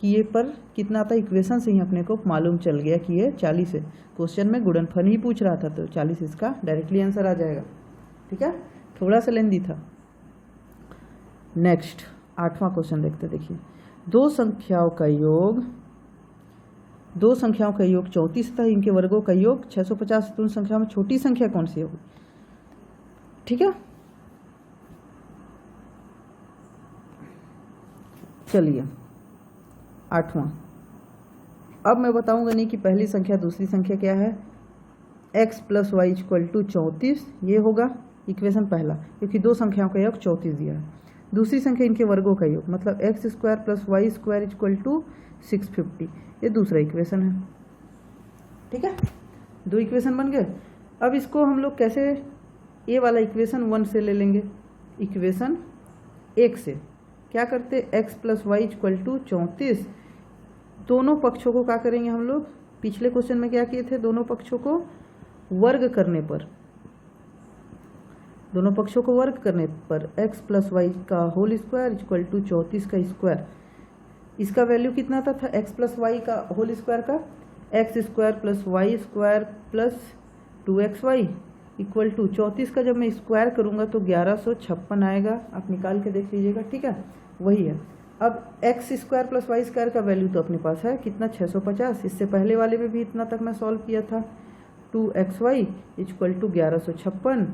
किए पर कितना आता है, इक्वेशन से ही अपने को मालूम चल गया कि ये 40 है। क्वेश्चन में गुणनफल ही पूछ रहा था, तो 40 इसका डायरेक्टली आंसर आ जाएगा। ठीक है, थोड़ा सा लेंदी था। नेक्स्ट 8वां क्वेश्चन देखते। देखिए, दो संख्याओं का योग 34 तथा इनके वर्गों का योग 650। तो उन संख्याओं में छोटी संख्या कौन सी होगी। ठीक है, चलिए 8वां। अब मैं बताऊंगा नहीं कि पहली संख्या दूसरी संख्या क्या है। x plus Y equal to 34, ये होगा इक्वेशन पहला, क्योंकि दो संख्याओं का योग 34 दिया है। दूसरी संख्या इनके वर्गों का योग, मतलब X square plus Y square equal to 650, ये दूसरा इक्वेशन है। ठीक है, दो इक्वेशन बन गए। अब इसको हम लोग कैसे, ये वाला इक्वेशन 1 से ले लेंगे, इक्वेशन 1 से क्या करते, x plus Y equal to 34, दोनों पक्षों को क्या करेंगे हम लोग, पिछले क्वेश्चन में क्या किए थे, दोनों पक्षों को वर्ग करने पर, दोनों पक्षों को वर्ग करने पर x प्लस वाई का होल स्क्वायर इक्वल टू 34 का स्क्वायर, इसका वैल्यू कितना आता था, x प्लस वाई का होल स्क्वायर का, X square plus Y square plus 2xy equal to 34 का जब मैं स्क्वायर करूँगा तो 1156 आएगा। आप निकाल के देख लीजिएगा। ठीक है, वही है। अब x square plus Y square का वैल्यू तो अपने पास है कितना, 650। इससे पहले वाले में भी इतना तक मैं सॉल्व किया था। 2xy इक्वल टू 1156,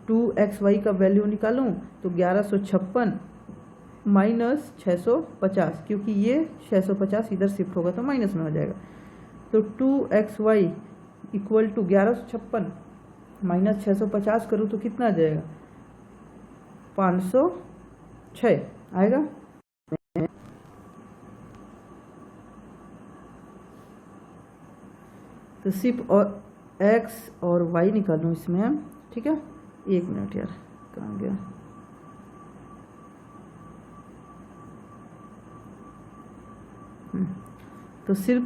2xy का वैल्यू निकालूं तो 1156 माइनस 650, क्योंकि ये 650 इधर शिफ्ट होगा तो माइनस में हो जाएगा। तो 2xy इक्वल टू 1156 माइनस 650 करूँ तो कितना आ जाएगा, 506 आएगा। तो सिर्फ और x और y निकालूँ इसमें। ठीक है, 1 मिनट यार, कहाँ गया, तो सिर्फ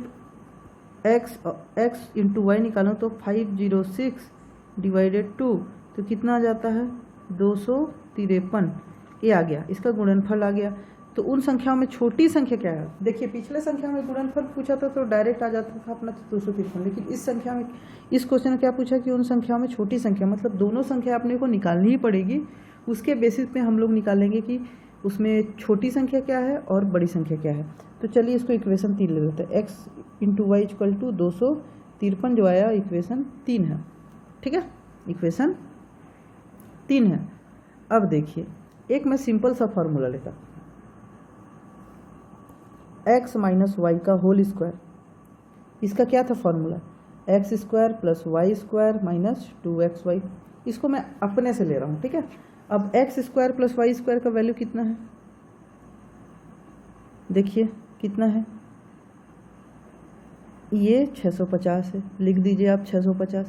x इंटू वाई निकालो तो 506 डिवाइडेड 2, तो कितना आ जाता है, 253, ये आ गया, इसका गुणनफल आ गया। तो उन संख्याओं में छोटी संख्या क्या है, देखिए पिछले संख्या में गुणनफल पूछा था तो डायरेक्ट आ जाता था अपना 253, लेकिन इस संख्या में, इस क्वेश्चन में क्या पूछा कि उन संख्याओं में छोटी संख्या, मतलब दोनों संख्या अपने को निकालनी ही पड़ेगी। उसके बेसिस पे हम लोग निकालेंगे कि उसमें छोटी संख्या क्या है और बड़ी संख्या क्या है। तो चलिए इसको इक्वेशन 3 ले लेते हैं। X into Y equal to 253 जो आया इक्वेशन 3 है। ठीक है, इक्वेशन 3 है। अब देखिए, एक मैं सिंपल सा फॉर्मूला लेता, x माइनस वाई का होल स्क्वायर, इसका क्या था formula, X square plus Y square minus 2xy, इसको मैं अपने से ले रहा हूँ। ठीक है, अब x square plus Y square का वैल्यू कितना है, देखिए कितना है, ये 650 है, लिख दीजिए आप 650।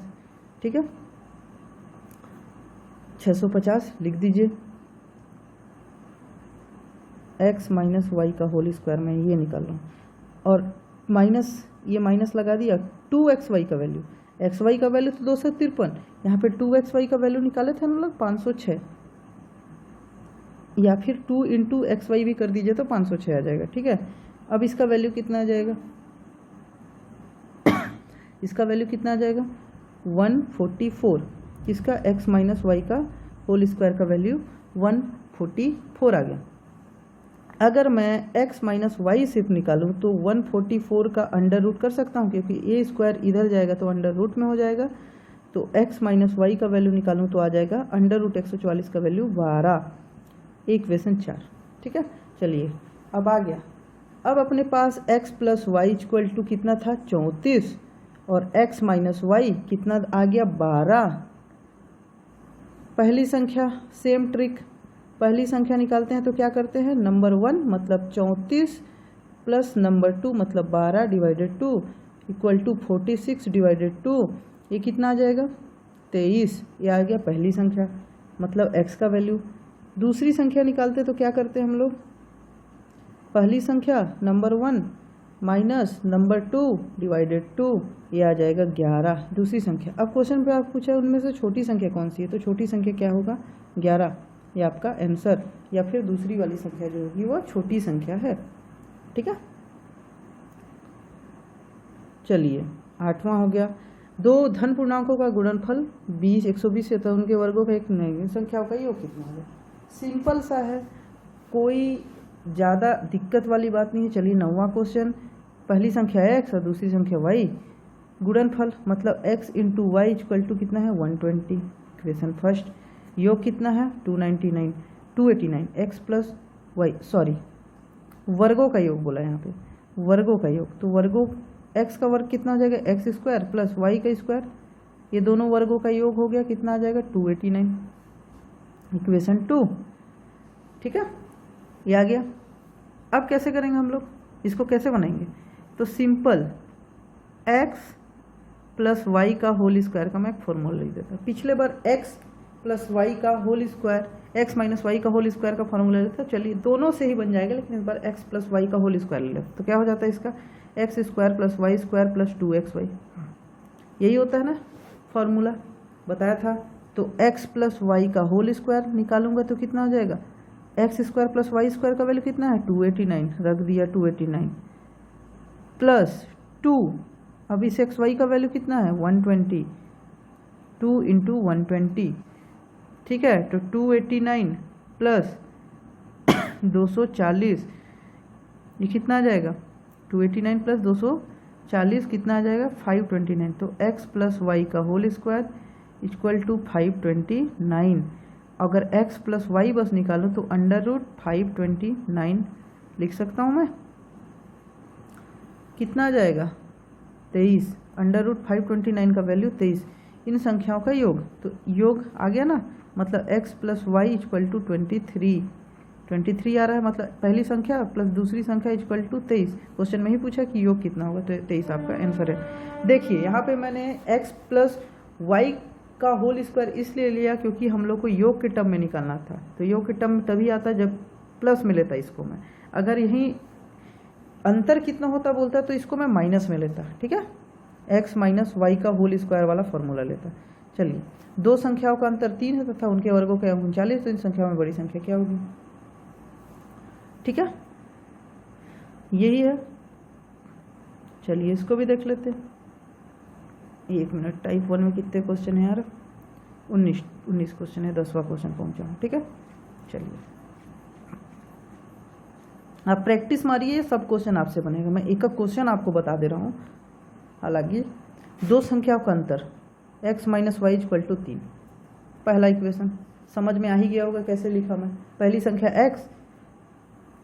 ठीक है, 650 लिख दीजिए। x माइनस वाई का होल स्क्वायर में ये निकाल रहा हूँ, और माइनस, ये माइनस लगा दिया, 2xy का वैल्यू, एक्स वाई का वैल्यू तो 253, यहाँ पे 2xy का वैल्यू निकाले थे हम लोग 506, या फिर 2 इंटू एक्स वाई भी कर दीजिए तो 506 आ जाएगा। ठीक है, अब इसका वैल्यू कितना आ जाएगा, इसका वैल्यू कितना आ जाएगा 144, इसका x माइनस वाई का होल स्क्वायर का वैल्यू 144 आ गया। अगर मैं x माइनस वाई सिर्फ निकालूं तो 144 का अंडर रूट कर सकता हूं, क्योंकि ए स्क्वायर इधर जाएगा तो अंडर रूट में हो जाएगा। तो x माइनस वाई का वैल्यू निकालूं तो आ जाएगा अंडर रूट 144 का वैल्यू 12, इक्वेशन 4। ठीक है, चलिए अब आ गया। अब अपने पास x plus Y equal to कितना था 34, और x माइनस वाई कितना आ गया 12। पहली संख्या सेम ट्रिक, पहली संख्या निकालते हैं तो क्या करते हैं, नंबर 1 मतलब 34 प्लस नंबर 2 मतलब 12 डिवाइडेड 2 इक्वल टू 46 डिवाइडेड 2, ये कितना आ जाएगा 23। ये आ गया पहली संख्या मतलब x का वैल्यू। दूसरी संख्या निकालते तो क्या करते हैं हम लोग, पहली संख्या नंबर 1 माइनस नंबर 2 डिवाइडेड 2, ये आ जाएगा 11 दूसरी संख्या। अब क्वेश्चन पे आप पूछा उनमें से छोटी संख्या कौन सी है, तो छोटी संख्या क्या होगा 11, ये आपका आंसर, या फिर दूसरी वाली संख्या जो होगी वो छोटी संख्या है। ठीक है, चलिए 8वां हो गया। दो धन पूर्णांकों का गुणनफल 20 120 है तो उनके वर्गों का एक नई संख्याओं का योग कितना होगा। सिंपल सा है, कोई ज़्यादा दिक्कत वाली बात नहीं है। चलिए 9वां क्वेश्चन, पहली संख्या x और दूसरी संख्या y, गुणनफल मतलब x into Y equal to कितना है 120, इक्वेशन फर्स्ट। योग कितना है 289 x प्लस वाई, सॉरी वर्गों का योग बोला यहाँ पे, वर्गों का योग। तो वर्गों x का वर्ग कितना हो जाएगा एक्स स्क्वायर प्लस वाई का स्क्वायर, ये दोनों वर्गों का योग हो गया कितना आ जाएगा 289, इक्वेशन 2। ठीक है, ये आ गया। अब कैसे करेंगे हम लोग, इसको कैसे बनाएंगे, तो सिंपल x प्लस वाई का होल स्क्वायर का मैं एक फॉर्मूला लिख देता। पिछले बार x प्लस वाई का whole square, x minus Y का होल स्क्वायर का फॉर्मूला लेता, चलिए दोनों से ही बन जाएगा, लेकिन इस बार x प्लस वाई का होल स्क्वायर ले लेते तो क्या हो जाता है इसका X square plus Y square plus 2xy, यही होता है ना फॉर्मूला, बताया था। तो x प्लस वाई का होल स्क्वायर निकालूंगा तो कितना हो जाएगा, X square plus Y square का वैल्यू कितना है 289, रख दिया 289 प्लस 2, अब इस एक्स वाई का वैल्यू कितना है 120, 2 इंटू 120। ठीक है, तो 289 प्लस 240, ये कितना आ जाएगा 289 प्लस 240 कितना आ जाएगा 529। तो x प्लस वाई का होल स्क्वायर इक्वल टू 529। अगर x प्लस वाई बस निकालो तो अंडर रूट 529 लिख सकता हूँ मैं, कितना आ जाएगा 23, अंडर रूट 529 का वैल्यू 23। इन संख्याओं का योग, तो योग आ गया ना, मतलब x plus Y equal to 23 आ रहा है, मतलब पहली संख्या प्लस दूसरी संख्या इक्वल टू 23। क्वेश्चन में ही पूछा कि योग कितना होगा, तो 23 आपका आंसर है। देखिए यहाँ पे मैंने x प्लस वाई का होल स्क्वायर इसलिए लिया क्योंकि हम लोग को योग के टर्म में निकालना था, तो योग के टर्म तभी आता जब प्लस में लेता इसको मैं, अगर यहीं अंतर कितना होता बोलता तो इसको मैं माइनस में लेता। ठीक है, x माइनस वाई का होल स्क्वायर वाला फॉर्मूला लेता। चलिए, दो संख्याओं का अंतर 3 है तथा उनके वर्गों का 39, तो इन संख्याओं में बड़ी संख्या क्या होगी। ठीक है, यही है। चलिए इसको भी देख लेते हैं, 1 मिनट। टाइप 1 में कितने क्वेश्चन है यार, 19 क्वेश्चन है, 10वां क्वेश्चन पहुंचा हूँ। ठीक है, चलिए आप प्रैक्टिस मारिए, सब क्वेश्चन आपसे बनेगा। मैं एक क्वेश्चन आपको बता दे रहा हूँ। हालांकि दो संख्याओं का अंतर x minus Y equal to 3, पहला इक्वेशन समझ में आ ही गया होगा कैसे लिखा मैं। पहली संख्या x,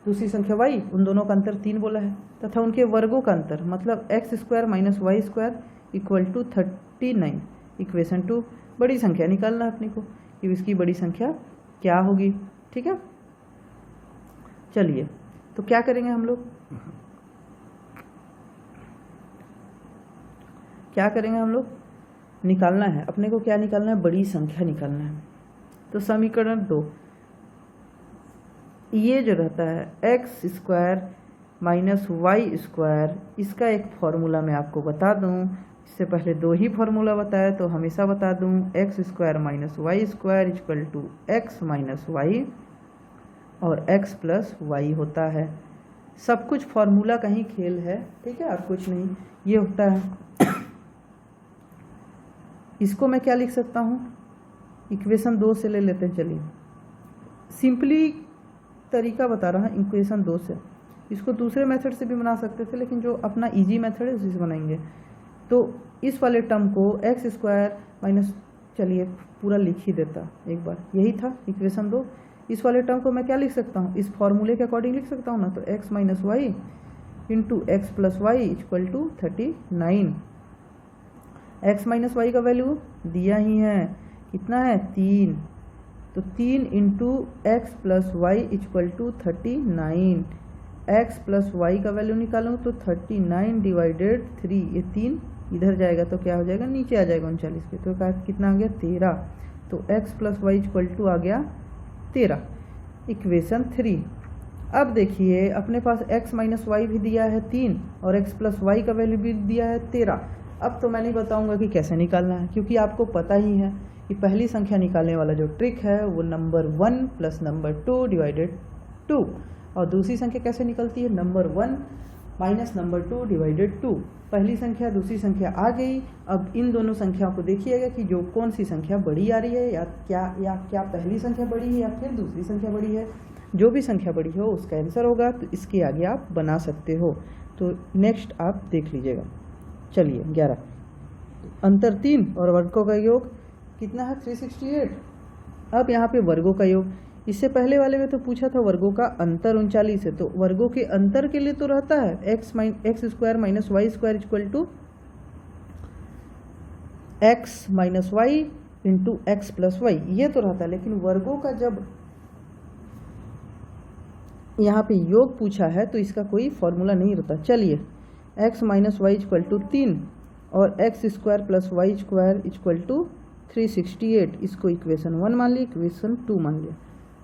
दूसरी संख्या y, उन दोनों का अंतर 3 बोला है, तथा उनके वर्गों का अंतर मतलब X square minus Y square equal to 39, equation 2। बड़ी संख्या निकालना है अपने को कि इसकी बड़ी संख्या क्या होगी। ठीक है, चलिए तो क्या करेंगे हम लोग, क्या करेंगे हम लोग, निकालना है अपने को, क्या निकालना है, बड़ी संख्या निकालना है। तो समीकरण 2, ये जो रहता है X square minus Y square, इसका एक फॉर्मूला मैं आपको बता दूं, इससे पहले दो ही फॉर्मूला बताया तो हमेशा बता दूं X square minus Y square equal to X minus Y और एक्स प्लस वाई होता है। सब कुछ फॉर्मूला का ही खेल है, ठीक है, और कुछ नहीं। ये होता है। इसको मैं क्या लिख सकता हूँ, इक्वेशन 2 से ले लेते हैं। चलिए सिंपली तरीका बता रहा हूँ इक्वेशन 2 से। इसको दूसरे मेथड से भी बना सकते थे, लेकिन जो अपना इजी मेथड है उसी से बनाएंगे। तो इस वाले टर्म को एक्स स्क्वायर माइनस, चलिए पूरा लिख ही देता एक बार, यही था इक्वेशन 2। इस वाले टर्म को मैं क्या लिख सकता हूँ, इस फॉर्मूले के अकॉर्डिंग लिख सकता हूँ ना, तो X minus Y into X plus Y equal to 39। X minus Y का वैल्यू दिया ही है, कितना है 3, तो 3 into X plus Y equal to 39। X plus Y का वैल्यू निकालूँ तो 39 डिवाइडेड 3, ये 3 इधर जाएगा तो क्या हो जाएगा, नीचे आ जाएगा 39 के, तो कितना आ गया 13। तो X plus Y equal to आ गया 13, इक्वेशन 3। अब देखिए अपने पास x माइनस वाई भी दिया है 3 और x प्लस वाई का वैल्यू भी दिया है 13। अब तो मैं नहीं बताऊंगा कि कैसे निकालना है, क्योंकि आपको पता ही है कि पहली संख्या निकालने वाला जो ट्रिक है वो नंबर 1 प्लस नंबर 2 डिवाइडेड 2, और दूसरी संख्या कैसे निकलती है, नंबर 1 माइनस नंबर 2 डिवाइडेड 2। पहली संख्या दूसरी संख्या आ गई। अब इन दोनों संख्याओं को देखिएगा कि जो कौन सी संख्या बड़ी आ रही है, या क्या पहली संख्या बड़ी है या फिर दूसरी संख्या बड़ी है। जो भी संख्या बड़ी हो उसका आंसर होगा, तो इसके आगे आप बना सकते हो। तो नेक्स्ट आप देख लीजिएगा। चलिए 11, अंतर 3 और वर्गों का योग कितना है 368। अब यहाँ पे वर्गों का योग, इससे पहले वाले में तो पूछा था वर्गों का अंतर 39 है, तो वर्गों के अंतर के लिए तो रहता है X square minus Y square equal to X minus Y into X plus Y, ये तो रहता है। लेकिन वर्गों का जब यहाँ पे योग पूछा है तो इसका कोई फॉर्मूला नहीं रहता। चलिए X minus Y equal to 3 और X square plus Y square equal to 368, इसको इक्वेशन 1 मान लिया, इक्वेशन 2 मान लिया।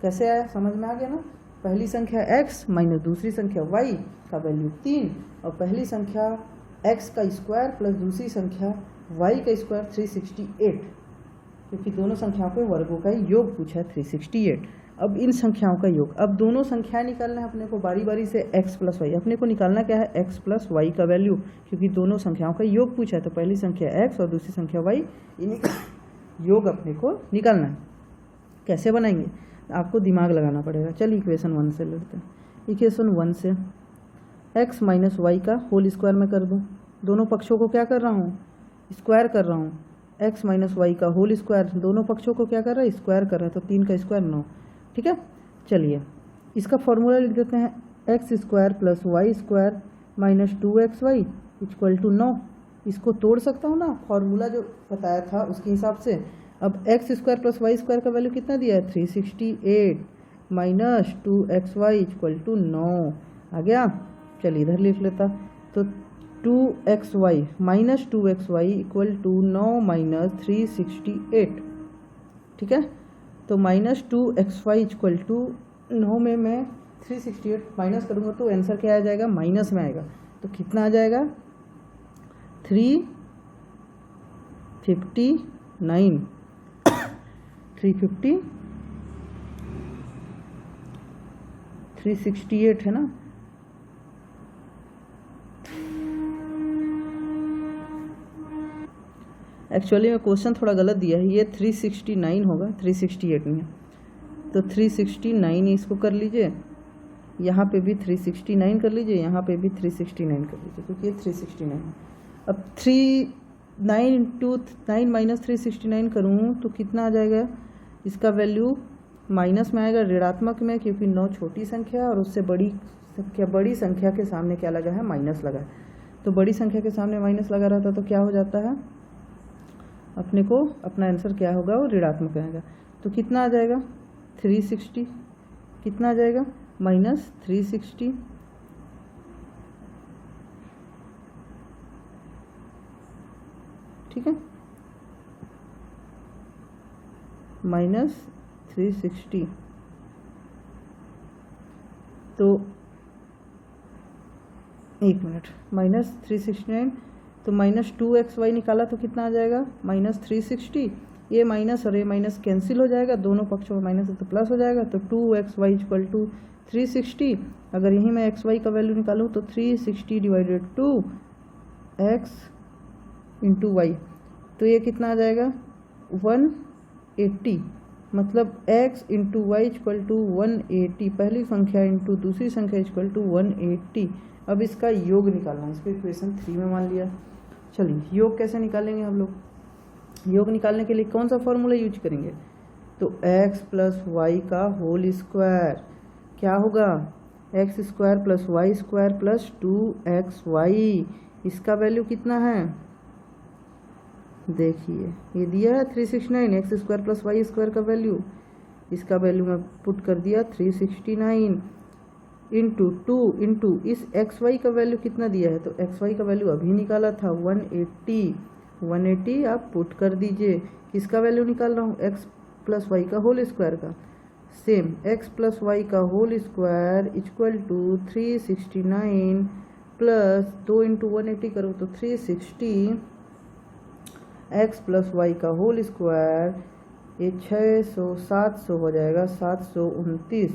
कैसे आया, समझ में आ गया ना। पहली संख्या x माइनस दूसरी संख्या y का वैल्यू 3, और पहली संख्या x का स्क्वायर प्लस दूसरी संख्या y का स्क्वायर 368, क्योंकि दोनों संख्याओं के वर्गों का योग पूछा है 368। अब इन संख्याओं का योग, अब दोनों संख्याएं निकालना है अपने को बारी बारी से x प्लस वाई। अपने को निकालना क्या है, x प्लस वाई का वैल्यू, क्योंकि दोनों संख्याओं का योग पूछा है। तो पहली संख्या x और दूसरी संख्या y, इनका योग अपने को निकालना है। कैसे बनाएंगे, आपको दिमाग लगाना पड़ेगा। चलिए इक्वेशन 1 से लेते हैं। इक्वेशन 1 से x माइनस वाई का होल स्क्वायर में कर दूँ, दोनों पक्षों को क्या कर रहा हूँ, स्क्वायर कर रहा हूँ। x माइनस वाई का होल स्क्वायर, दोनों पक्षों को क्या कर रहा है, स्क्वायर कर रहा है, तो 3 का स्क्वायर 9, ठीक है। चलिए इसका फॉर्मूला लिख देते हैं, x square plus Y square minus 2xy equal to 9। इसको तोड़ सकता हूँ ना, फॉर्मूला जो बताया था उसके हिसाब से। अब x square plus Y square का वैल्यू कितना दिया है 368 माइनस 2xy इक्वल टू 9 आ गया। चलिए इधर लिख लेता, तो 2xy minus 2xy equal to 9 minus 368, ठीक है। तो माइनस 2xy इक्वल टू 9 में मैं 368 माइनस करूँगा तो आंसर क्या आ जाएगा, माइनस में आएगा। तो कितना आ जाएगा 359, 368 है ना। एक्चुअली में क्वेश्चन थोड़ा गलत दिया है, ये 369 होगा, 368 नहीं है। तो 369 इसको कर लीजिए, यहाँ पे भी 369 कर लीजिए, यहाँ पे भी 369 कर लीजिए, क्योंकि ये 369 है। अब 9 इंटू 9 माइनस 369 करूँ तो कितना आ जाएगा, इसका वैल्यू माइनस में आएगा, ऋणात्मक में, क्योंकि 9 छोटी संख्या है और उससे बड़ी संख्या के सामने क्या लगा है, माइनस लगा है। तो बड़ी संख्या के सामने माइनस लगा रहता तो क्या हो जाता है, अपने को अपना आंसर क्या होगा, वो ऋणात्मक आएगा। तो कितना आ जाएगा 360, कितना आ जाएगा माइनस 360, ठीक है, माइनस 360। तो एक मिनट, माइनस 369, तो -2xy निकाला तो कितना आ जाएगा -360। ये माइनस और ये माइनस कैंसिल हो जाएगा, दोनों पक्षों में माइनस है तो प्लस हो जाएगा। तो 2xy इक्वल टू 360। अगर यहीं मैं xy का वैल्यू निकालूँ तो 360 डिवाइडेड 2x इंटू वाई, तो ये कितना आ जाएगा 180। मतलब x into Y equal to 180, पहली संख्या इंटू दूसरी संख्या इक्वल टू 180। अब इसका योग निकालना है, इसको इक्वेशन 3 में मान लिया। चलिए योग कैसे निकालेंगे हम लोग? योग निकालने के लिए कौन सा फॉर्मूला यूज करेंगे? तो x प्लस वाई का होल स्क्वायर क्या होगा, x square plus Y square plus 2xy। इसका वैल्यू कितना है, देखिए ये दिया है 369, x square plus Y square का वैल्यू, इसका वैल्यू मैं पुट कर दिया 369 इंटू 2 इंटू इस एक्स वाई का वैल्यू कितना दिया है, तो एक्स वाई का वैल्यू अभी निकाला था 180 आप पुट कर दीजिए। किसका वैल्यू निकाल रहा हूँ, एक्स प्लस वाई का होल स्क्वायर का। सेम एक्स प्लस वाई का whole square equal to 369 plus 2 into 180 करो तो 360 एक्स प्लस वाई का होल स्क्वायर, ये 600 700 हो जाएगा 729।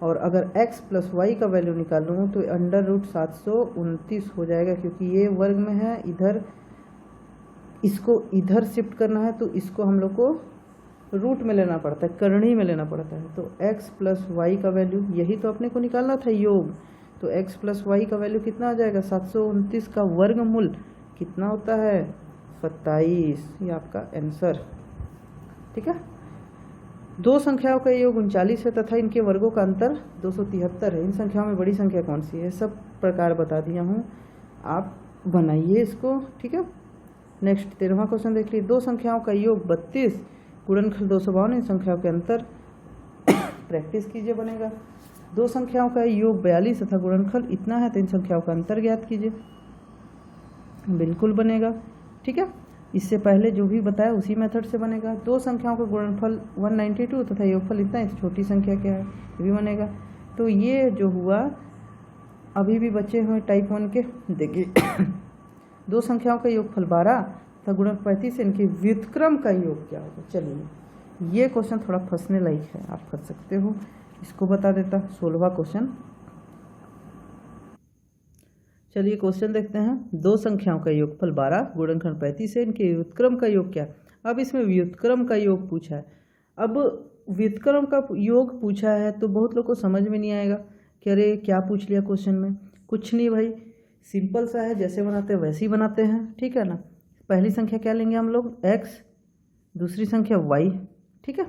और अगर x प्लस वाई का वैल्यू निकालूँ तो √729 हो जाएगा, क्योंकि ये वर्ग में है, इधर इसको इधर शिफ्ट करना है तो इसको हम लोग को रूट में लेना पड़ता है, करणी में लेना पड़ता है। तो x प्लस वाई का वैल्यू यही तो अपने को निकालना था योग, तो x प्लस वाई का वैल्यू कितना आ जाएगा 729 का वर्गमूल कितना होता है 27। ये आपका आंसर, ठीक है। दो संख्याओं का योग 39 है तथा इनके वर्गों का अंतर 273 है। इन संख्याओं में बड़ी संख्या कौन सी है, सब प्रकार बता दिया हूँ, आप बनाइए इसको, ठीक है। नेक्स्ट 13वां क्वेश्चन देख लीजिए। दो संख्याओं का योग 32 गुणनखंड 252, इन संख्याओं के अंतर प्रैक्टिस कीजिए, बनेगा। दो संख्याओं का योग 42 तथा गुणनखंड इतना है तो इन संख्याओं का अंतर ज्ञात कीजिए, बिल्कुल बनेगा, ठीक है। इससे पहले जो भी बताया उसी मेथड से बनेगा। दो संख्याओं का गुणनफल 192 तथा योगफल इतना है, छोटी संख्या क्या है, ये भी बनेगा। तो ये जो हुआ अभी भी बचे हुए टाइप 1 के, देखिए दो संख्याओं का योगफल 12 तथा गुणक 35 है, इनके व्युत्क्रम का योग क्या होगा। चलिए ये क्वेश्चन थोड़ा फंसने लायक है, आप कर सकते हो, इसको बता देता। 16वां क्वेश्चन, चलिए क्वेश्चन देखते हैं। दो संख्याओं का योगफल 12 गुणनखंड 35 है, इनके व्युत्क्रम का योग क्या। अब इसमें व्युत्क्रम का योग पूछा है। अब व्युत्क्रम का योग पूछा है तो बहुत लोग को समझ में नहीं आएगा कि अरे क्या पूछ लिया क्वेश्चन में। कुछ नहीं भाई, सिंपल सा है, जैसे बनाते हैं वैसे ही बनाते हैं, ठीक है ना। पहली संख्या क्या लेंगे हम लोग x, दूसरी संख्या y, ठीक है।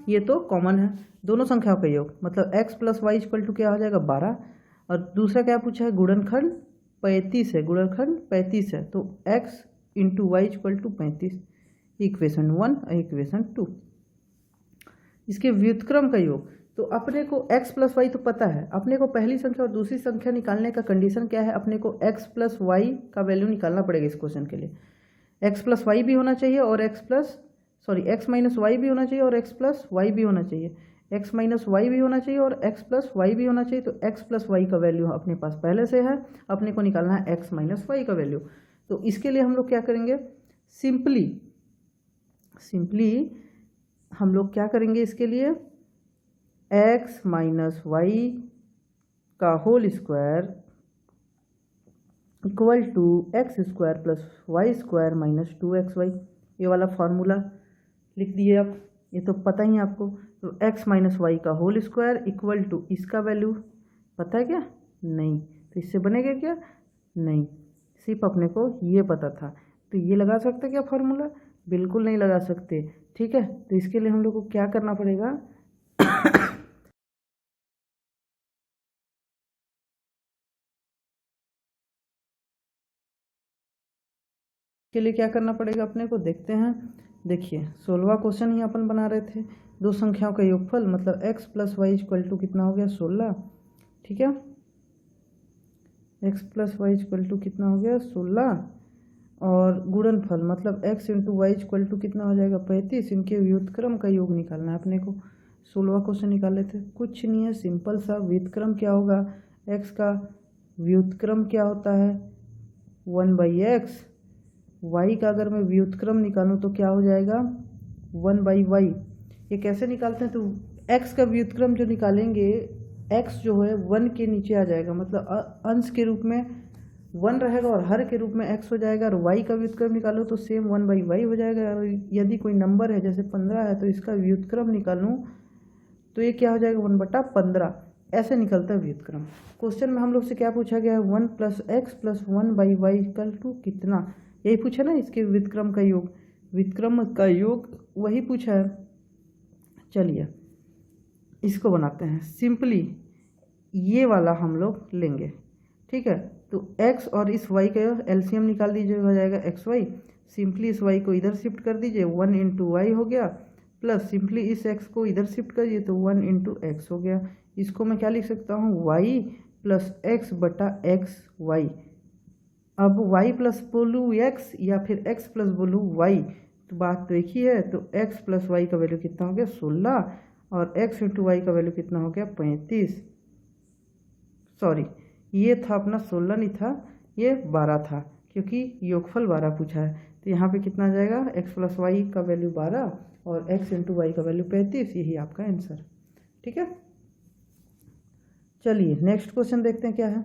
ये तो कॉमन है, दोनों संख्याओं का योग, मतलब x plus Y equal to क्या हो जाएगा 12। और दूसरा क्या पूछा है, गुणनखंड 35 है, गुणनखंड 35 है, तो x into Y equal to 35, equation 1 और इक्वेशन 2। इसके व्युत्क्रम का योग, तो अपने को x प्लस वाई तो पता है, अपने को पहली संख्या और दूसरी संख्या निकालने का कंडीशन क्या है, अपने को x प्लस वाई का वैल्यू निकालना पड़ेगा इस क्वेश्चन के लिए। x प्लस वाई भी होना चाहिए और x माइनस वाई भी होना चाहिए और x प्लस वाई भी होना चाहिए, x माइनस वाई भी होना चाहिए और x प्लस वाई भी होना चाहिए। तो x प्लस वाई का वैल्यू अपने पास पहले से है, अपने को निकालना है x माइनस वाई का वैल्यू। तो इसके लिए हम लोग क्या करेंगे, सिंपली हम लोग क्या करेंगे इसके लिए, x माइनस वाई का whole square equal to x square plus Y square minus 2xy, ये वाला फार्मूला लिख दिए आप, ये तो पता ही है आपको। तो x माइनस वाई का होल स्क्वायर इक्वल टू इसका वैल्यू पता है क्या, नहीं, तो इससे बनेगा क्या, नहीं, सिर्फ अपने को ये पता था। तो ये लगा सकते क्या फार्मूला, बिल्कुल नहीं लगा सकते, ठीक है। तो इसके लिए हम लोग को क्या करना पड़ेगा के लिए क्या करना पड़ेगा अपने को, देखते हैं। देखिए 16वां क्वेश्चन ही अपन बना रहे थे। दो संख्याओं का योगफल मतलब x plus Y equal to कितना हो गया 16, ठीक है। x plus Y equal to कितना हो गया 16, और गुणनफल मतलब x into Y equal to कितना हो जाएगा 35। इनके व्युत्क्रम का योग निकालना है अपने को। 16वां क्वेश्चन निकाले थे, कुछ नहीं है, सिंपल सा। व्युत्क्रम क्या होगा, x का व्युत्क्रम क्या होता है 1/x y का अगर मैं व्युत्क्रम निकालूं तो क्या हो जाएगा 1/y। ये कैसे निकालते हैं, तो x का व्युत्क्रम जो निकालेंगे, x जो है 1 के नीचे आ जाएगा, मतलब अंश के रूप में 1 रहेगा और हर के रूप में x हो जाएगा। और y का व्युत्क्रम निकालो तो सेम 1/y हो जाएगा। और यदि कोई नंबर है जैसे 15 है तो इसका व्युत्क्रम निकालूं तो ये क्या हो जाएगा 1/15। ऐसे निकलता है व्युत्क्रम। क्वेश्चन में हम लोग से क्या पूछा गया है 1 + x + 1/y = कितना, यही पूछा ना, इसके व्युत्क्रम का योग, व्युत्क्रम का योग वही पूछा है। चलिए इसको बनाते हैं सिंपली, ये वाला हम लोग लेंगे, ठीक है। तो x और इस y का एलसीएम निकाल दीजिए, हो जाएगा xy। सिंपली इस y को इधर शिफ्ट कर दीजिए, 1 × y हो गया, प्लस सिंपली इस x को इधर शिफ्ट करिए तो 1 × x हो गया। इसको मैं क्या लिख सकता हूँ y + x/xy। अब y प्लस बोलूँ x या फिर x प्लस बोलूँ y, तो बात तो एक ही है। तो x + y का वैल्यू कितना हो गया 16 और x × y का वैल्यू कितना हो गया 35। सॉरी, ये था अपना 16 नहीं था, ये 12 था, क्योंकि योगफल 12 पूछा है। तो यहाँ पे कितना आ जाएगा x + y का वैल्यू 12 और x × y का वैल्यू 35। यही आपका आंसर, ठीक है। चलिए नेक्स्ट क्वेश्चन देखते हैं क्या है।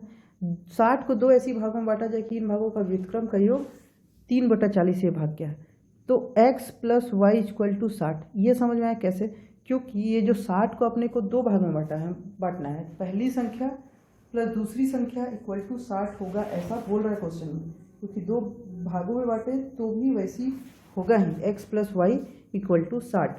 60 को 2 ऐसी भागों में बांटा जाए कि इन भागों का व्युत्क्रम का योग 3/40 ये भाग क्या है। तो x + y = 60, ये समझ में आया कैसे, क्योंकि ये जो 60 को अपने को 2 भागों में बांटना है, पहली संख्या प्लस दूसरी संख्या = 60 होगा, ऐसा बोल रहा है क्वेश्चन में। क्योंकि 2 भागों में बांटे तो भी वैसी होगा ही, x + y = 60,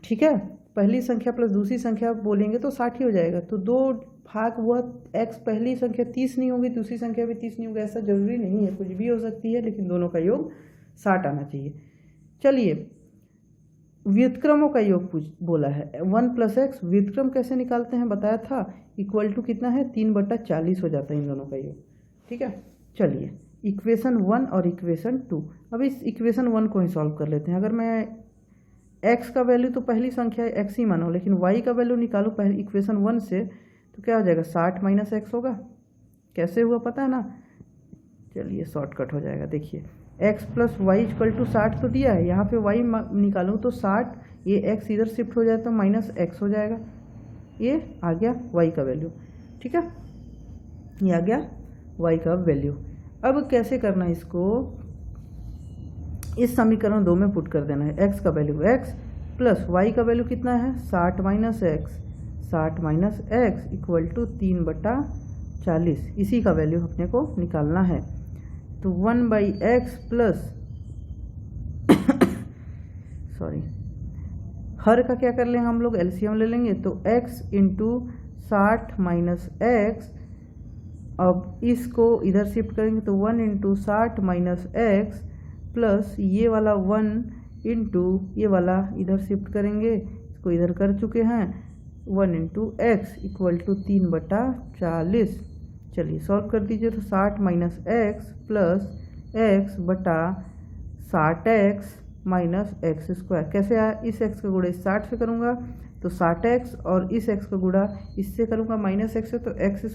ठीक है। पहली संख्या प्लस दूसरी संख्या बोलेंगे तो 60 ही हो जाएगा। तो 2 भाग हुआ, x पहली संख्या 30 नहीं होगी, दूसरी संख्या भी 30 नहीं होगी, ऐसा जरूरी नहीं है, कुछ भी हो सकती है, लेकिन दोनों का योग 60 आना चाहिए। चलिए व्युत्क्रमों का योग बोला है, 1 + x, व्युत्क्रम कैसे निकालते हैं बताया था, = कितना है 3/40 हो जाता है इन दोनों का योग, ठीक है। चलिए इक्वेशन 1 और इक्वेशन 2, अब इस इक्वेशन 1 को ही सॉल्व कर लेते हैं। अगर मैं x का वैल्यू तो पहली संख्या x ही मानो, लेकिन y का वैल्यू निकालो पहले इक्वेशन 1 से, तो क्या हो जाएगा 60 - x होगा। कैसे हुआ पता है ना, चलिए शॉर्टकट हो जाएगा। देखिए x + y = 60 तो दिया है, यहाँ पे y निकालूँ तो 60, ये x इधर शिफ्ट हो जाए तो -x हो जाएगा, ये आ गया y का वैल्यू, ठीक है, ये आ गया y का वैल्यू। अब कैसे करना है इसको, इस समीकरण 2 में पुट कर देना है। x का वैल्यू x प्लस y का वैल्यू कितना है 60 - x, 60 - x = 3/40, इसी का वैल्यू अपने को निकालना है। तो 1/x प्लस सॉरी, हर का क्या कर लेंगे हम लोग, एलसीएम ले लेंगे। तो x × 60 - x, अब इसको इधर शिफ्ट करेंगे तो 1 × 60 - x प्लस ये वाला 1 × ये वाला इधर शिफ्ट करेंगे, इसको इधर कर चुके हैं, 1 × x = 3/40। चलिए सॉल्व कर दीजिए। तो 60 - x प्लस x/60x - x², कैसे आया, इस x का गुणा इस 60 से करूँगा तो 60x और इस x का गुणा इससे करूँगा -x से, तो x² /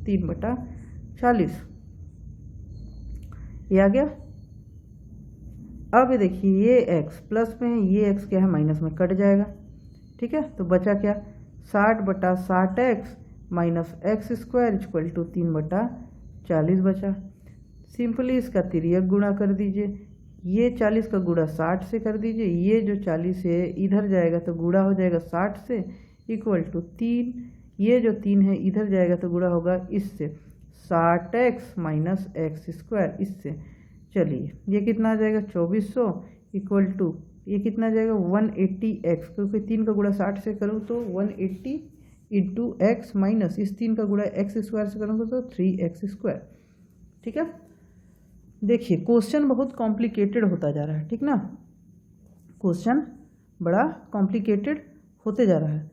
3/40, ये आ गया। अब देखिए ये x प्लस में है, ये x क्या है माइनस में कट जाएगा, ठीक है। तो बचा क्या 60/60x - x² = 3/40 बचा। सिंपली इसका तिर्यक गुणा कर दीजिए, ये 40 का गुणा 60 से कर दीजिए, ये जो 40 है इधर जाएगा तो गुणा हो जाएगा 60 से, = 3, ये जो 3 है इधर जाएगा तो गुणा होगा इससे 60x - x², इससे। चलिए ये कितना आ जाएगा 2400 = ये कितना आ जाएगा 180x, क्योंकि 3 का गुणा 60 से करूँ तो 180 × x माइनस इस 3 का गुणा x² से करूँगा तो 3x², ठीक है। देखिए क्वेश्चन बहुत कॉम्प्लिकेटेड होता जा रहा है, ठीक ना, क्वेश्चन बड़ा कॉम्प्लिकेटेड होते जा रहा है।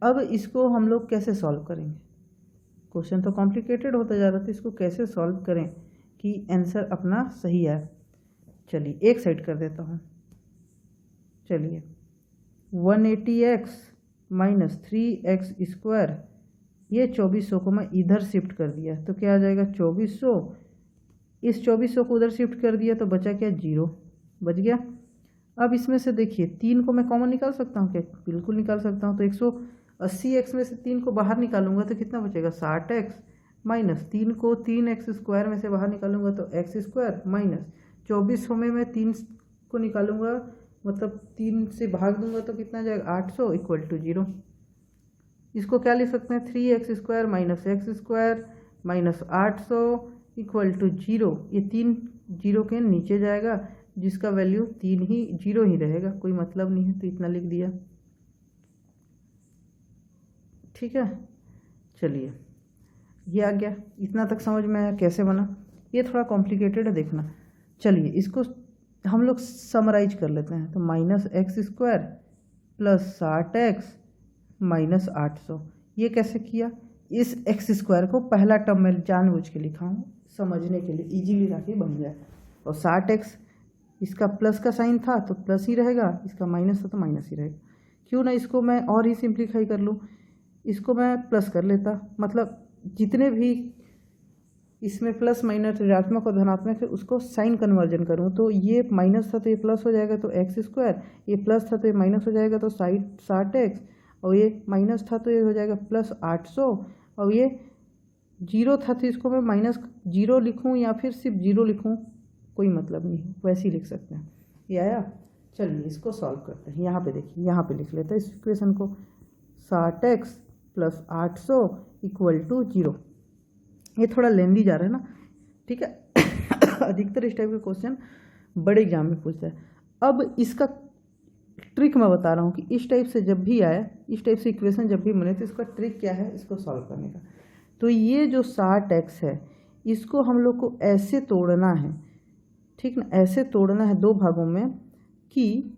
अब इसको हम लोग कैसे सॉल्व करेंगे, क्वेश्चन तो कॉम्प्लिकेटेड होता जा रहा है, तो इसको कैसे सॉल्व करें कि आंसर अपना सही आए। चलिए एक साइड कर देता हूँ। चलिए 180x - 3x², ये 2400 को मैं इधर शिफ्ट कर दिया तो क्या आ जाएगा 2400, इस 2400 को उधर शिफ्ट कर दिया तो बचा क्या, 0 बच गया। अब इसमें से देखिए 3 को मैं कॉमन निकाल सकता हूँ क्या, बिल्कुल निकाल सकता हूँ। तो 180x में से 3 को बाहर निकालूंगा तो कितना बचेगा, 60x माइनस 3 को 3x² में से बाहर निकालूंगा तो x² माइनस 2400 में मैं 3 को निकालूंगा, मतलब 3 से भाग दूंगा तो कितना जाएगा, 800 इक्वल टू 0। इसको क्या लिख सकते हैं, 3x² minus x² minus 800 equal to 0। ये 3 0 के नीचे जाएगा, जिसका वैल्यू 0 ही रहेगा, कोई मतलब नहीं है, तो इतना लिख दिया। ठीक है, चलिए ये आ गया, इतना तक समझ में आया कैसे बना। ये थोड़ा कॉम्प्लिकेटेड है, देखना। चलिए इसको हम लोग समराइज कर लेते हैं। तो -x² प्लस 60x माइनस 800, ये कैसे किया, इस x² को पहला टर्म में जानबूझ के लिखा हूँ समझने के लिए, इजीली ताकि बन जाए। और 60x इसका प्लस का साइन था तो प्लस ही रहेगा, इसका माइनस था तो माइनस ही रहेगा। क्यों ना इसको मैं और ही सिंप्लीफाई कर लूँ, इसको मैं प्लस कर लेता, मतलब जितने भी इसमें प्लस माइनस ऋणात्मक और धनात्मक है उसको साइन कन्वर्जन करूँ। तो ये माइनस था तो ये प्लस हो जाएगा तो x², ये प्लस था तो ये माइनस हो जाएगा तो 60x, और ये माइनस था तो ये हो जाएगा प्लस 800, और ये 0 था तो इसको मैं -0 लिखूँ या फिर सिर्फ 0 लिखूँ, कोई मतलब नहीं है, वैसे ही लिख सकते हैं। ये आया, चलिए इसको सॉल्व करते हैं। यहाँ पे देखिए, यहाँ पे लिख लेते हैं इस इक्वेशन को, 60x प्लस 800 इक्वल टू 0। ये थोड़ा लेंदी जा रहा है ना, ठीक है। अधिकतर इस टाइप के क्वेश्चन बड़े एग्जाम में पूछता है। अब इसका ट्रिक मैं बता रहा हूँ कि इस टाइप से जब भी आए, इस टाइप से इक्वेशन जब भी बने, तो इसका ट्रिक क्या है इसको सॉल्व करने का। तो ये जो 60x है इसको हम लोग को ऐसे तोड़ना है, ठीक ना, ऐसे तोड़ना है 2 भागों में कि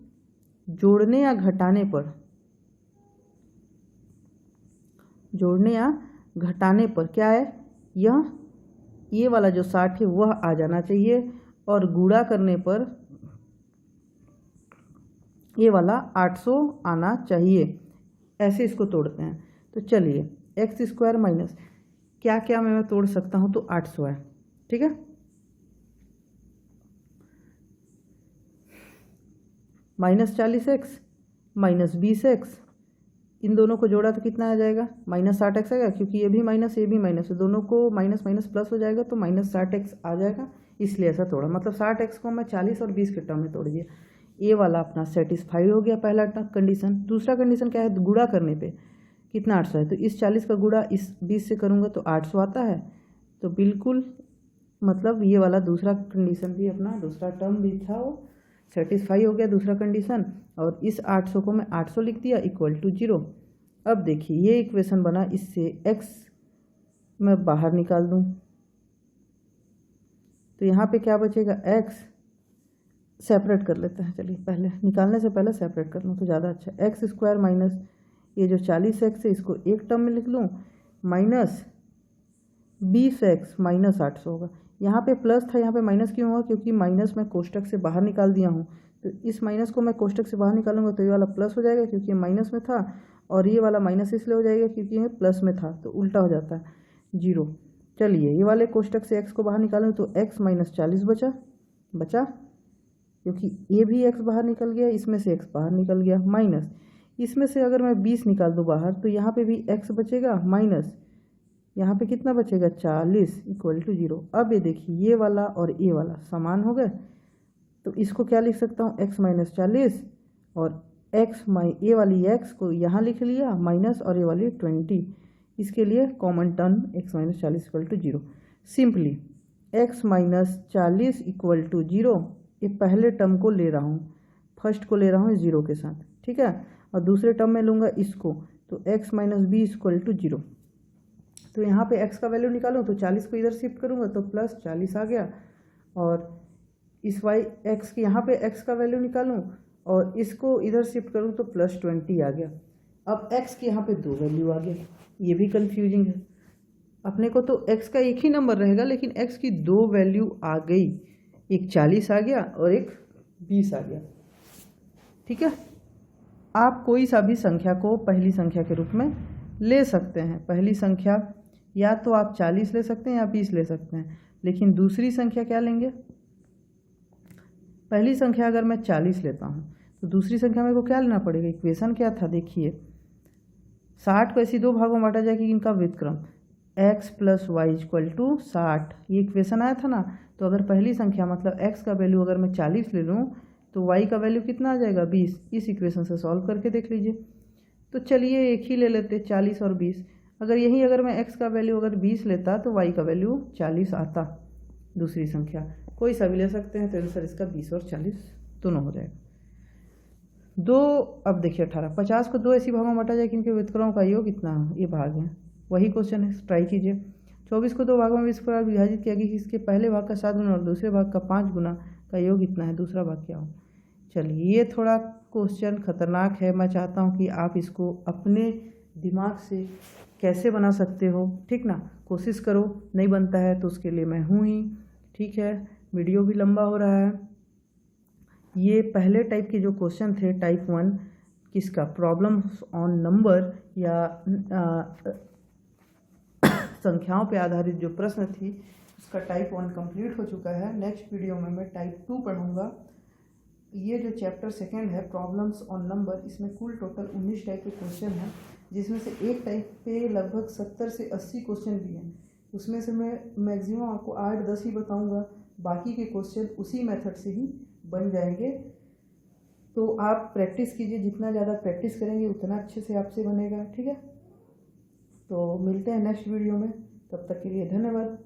जोड़ने या घटाने पर, जोड़ने या घटाने पर क्या है, ये वाला जो 60 है वह आ जाना चाहिए, और गुणा करने पर ये वाला 800 आना चाहिए। ऐसे इसको तोड़ते हैं। तो चलिए x² माइनस क्या क्या मैं तोड़ सकता हूँ, तो 800 है, ठीक है। -40x माइनस 20x, इन दोनों को जोड़ा तो कितना आ जाएगा, -60x आएगा, क्योंकि ये भी माइनस ये भी माइनस, दोनों को माइनस माइनस प्लस हो जाएगा तो -60x आ जाएगा, इसलिए ऐसा तोड़ा। मतलब 60x को मैं 40 और 20 के टर्म में तोड़ दिया। ये वाला अपना सेटिस्फाई हो गया, पहला कंडीशन। दूसरा कंडीशन क्या है, गुणा करने पे कितना 800 है, तो इस 40 का गुणा इस 20 से करूँगा तो 800 आता है। तो बिल्कुल मतलब ये वाला दूसरा कंडीशन भी अपना, दूसरा टर्म भी था वो सेटिस्फाई हो गया, दूसरा कंडीशन। और इस 800 को मैं 800 लिख दिया इक्वल टू 0। अब देखिए ये इक्वेशन बना, इससे x मैं बाहर निकाल दूं तो यहाँ पे क्या बचेगा, x सेपरेट कर लेते हैं। चलिए पहले निकालने से पहले सेपरेट कर लूँ तो ज़्यादा अच्छा। x² माइनस ये जो 40x है इसको एक टर्म में लिख लूँ, माइनस 20x माइनस 800 होगा। यहाँ पे प्लस था, यहाँ पे माइनस क्यों हुआ, क्योंकि माइनस मैं कोष्टक से बाहर निकाल दिया हूँ। तो इस माइनस को मैं कोष्टक से बाहर निकालूंगा तो ये वाला प्लस हो जाएगा क्योंकि ये माइनस में था, और ये वाला माइनस इसलिए हो जाएगा क्योंकि ये प्लस में था, तो उल्टा हो जाता है 0। चलिए ये वाले कोष्टक से x को बाहर निकालूँ तो x माइनस 40 बचा, क्योंकि ये भी x बाहर निकल गया, इसमें से x बाहर निकल गया, माइनस इसमें से अगर मैं 20 निकाल दूँ बाहर तो यहाँ पे भी x बचेगा, माइनस यहाँ पे कितना बचेगा 40 इक्वल टू 0। अब ये देखिए ये वाला और ये वाला समान हो गए, तो इसको क्या लिख सकता हूँ, x माइनस 40 और ये वाली x को यहाँ लिख लिया माइनस, और ये वाली 20, इसके लिए common term x minus 40 equal to 0। Simply x minus 40 equal to 0, ये पहले टर्म को ले रहा हूँ, फर्स्ट को ले रहा हूँ 0 के साथ, ठीक है, और दूसरे टर्म में लूँगा इसको, तो x माइनस 20 इक्वल टू 0। तो यहाँ पे x का वैल्यू निकालूँ तो 40 को इधर शिफ्ट करूँगा तो प्लस 40 आ गया, और इस x के यहाँ पे x का वैल्यू निकालूँ और इसको इधर शिफ्ट करूँ तो प्लस 20 आ गया। अब x के यहाँ पे 2 वैल्यू आ गया, ये भी कंफ्यूजिंग है। अपने को तो x का एक ही नंबर रहेगा, लेकिन x की 2 वैल्यू आ गई, एक 40 आ गया और एक 20 आ गया, ठीक है। आप कोई सा भी संख्या को पहली संख्या के रूप में ले सकते हैं। पहली संख्या या तो आप 40 ले सकते हैं या 20 ले सकते हैं। लेकिन दूसरी संख्या क्या लेंगे, पहली संख्या अगर मैं 40 लेता हूँ तो दूसरी संख्या मेरे को क्या लेना पड़ेगा, इक्वेशन क्या था देखिए, 60 को ऐसी दो भागों में बांटा जाए कि इनका व्युत्क्रम x plus Y equal to 60, ये इक्वेशन आया था ना। तो अगर पहली संख्या मतलब x का वैल्यू अगर मैं 40 ले लूँ तो y का वैल्यू कितना आ जाएगा 20। इस इक्वेशन से सॉल्व करके देख लीजिए। तो चलिए एक ही ले लेते 40 और 20। अगर मैं x का वैल्यू अगर 20 लेता तो y का वैल्यू 40 आता, दूसरी संख्या कोई सा भी ले सकते हैं। तो आंसर इसका 20 और 40 दोनों हो जाएगा। दो, अब देखिए 18, 50 को दो ऐसी भागों में बांटा जाए कि इनके व्युत्क्रमों का योग कितना, ये भाग है, वही क्वेश्चन है, ट्राई कीजिए। 24 को दो भागों में इस प्रकार विभाजित किया कि इसके पहले भाग का 7 गुना और दूसरे भाग का 5 गुना का योग कितना है, दूसरा भाग क्या हो। चलिए ये थोड़ा क्वेश्चन खतरनाक है, मैं चाहता हूँ कि आप इसको अपने दिमाग से कैसे बना सकते हो, ठीक ना, कोशिश करो। नहीं बनता है तो उसके लिए मैं हूँ ही, ठीक है। वीडियो भी लंबा हो रहा है। ये पहले टाइप के जो क्वेश्चन थे, टाइप 1 किसका, प्रॉब्लम्स ऑन नंबर या संख्याओं पे आधारित जो प्रश्न थी उसका टाइप 1 कंप्लीट हो चुका है। नेक्स्ट वीडियो में मैं टाइप 2 पढ़ूंगा। ये जो चैप्टर सेकंड है प्रॉब्लम्स ऑन नंबर, इसमें कुल टोटल 19 टाइप के क्वेश्चन हैं, जिसमें से एक टाइप पे लगभग 70 से 80 क्वेश्चन भी हैं। उसमें से मैं मैक्सिमम आपको 8-10 ही बताऊंगा, बाकी के क्वेश्चन उसी मेथड से ही बन जाएंगे। तो आप प्रैक्टिस कीजिए, जितना ज़्यादा प्रैक्टिस करेंगे उतना अच्छे से आपसे बनेगा, ठीक है। तो मिलते हैं नेक्स्ट वीडियो में, तब तक के लिए धन्यवाद।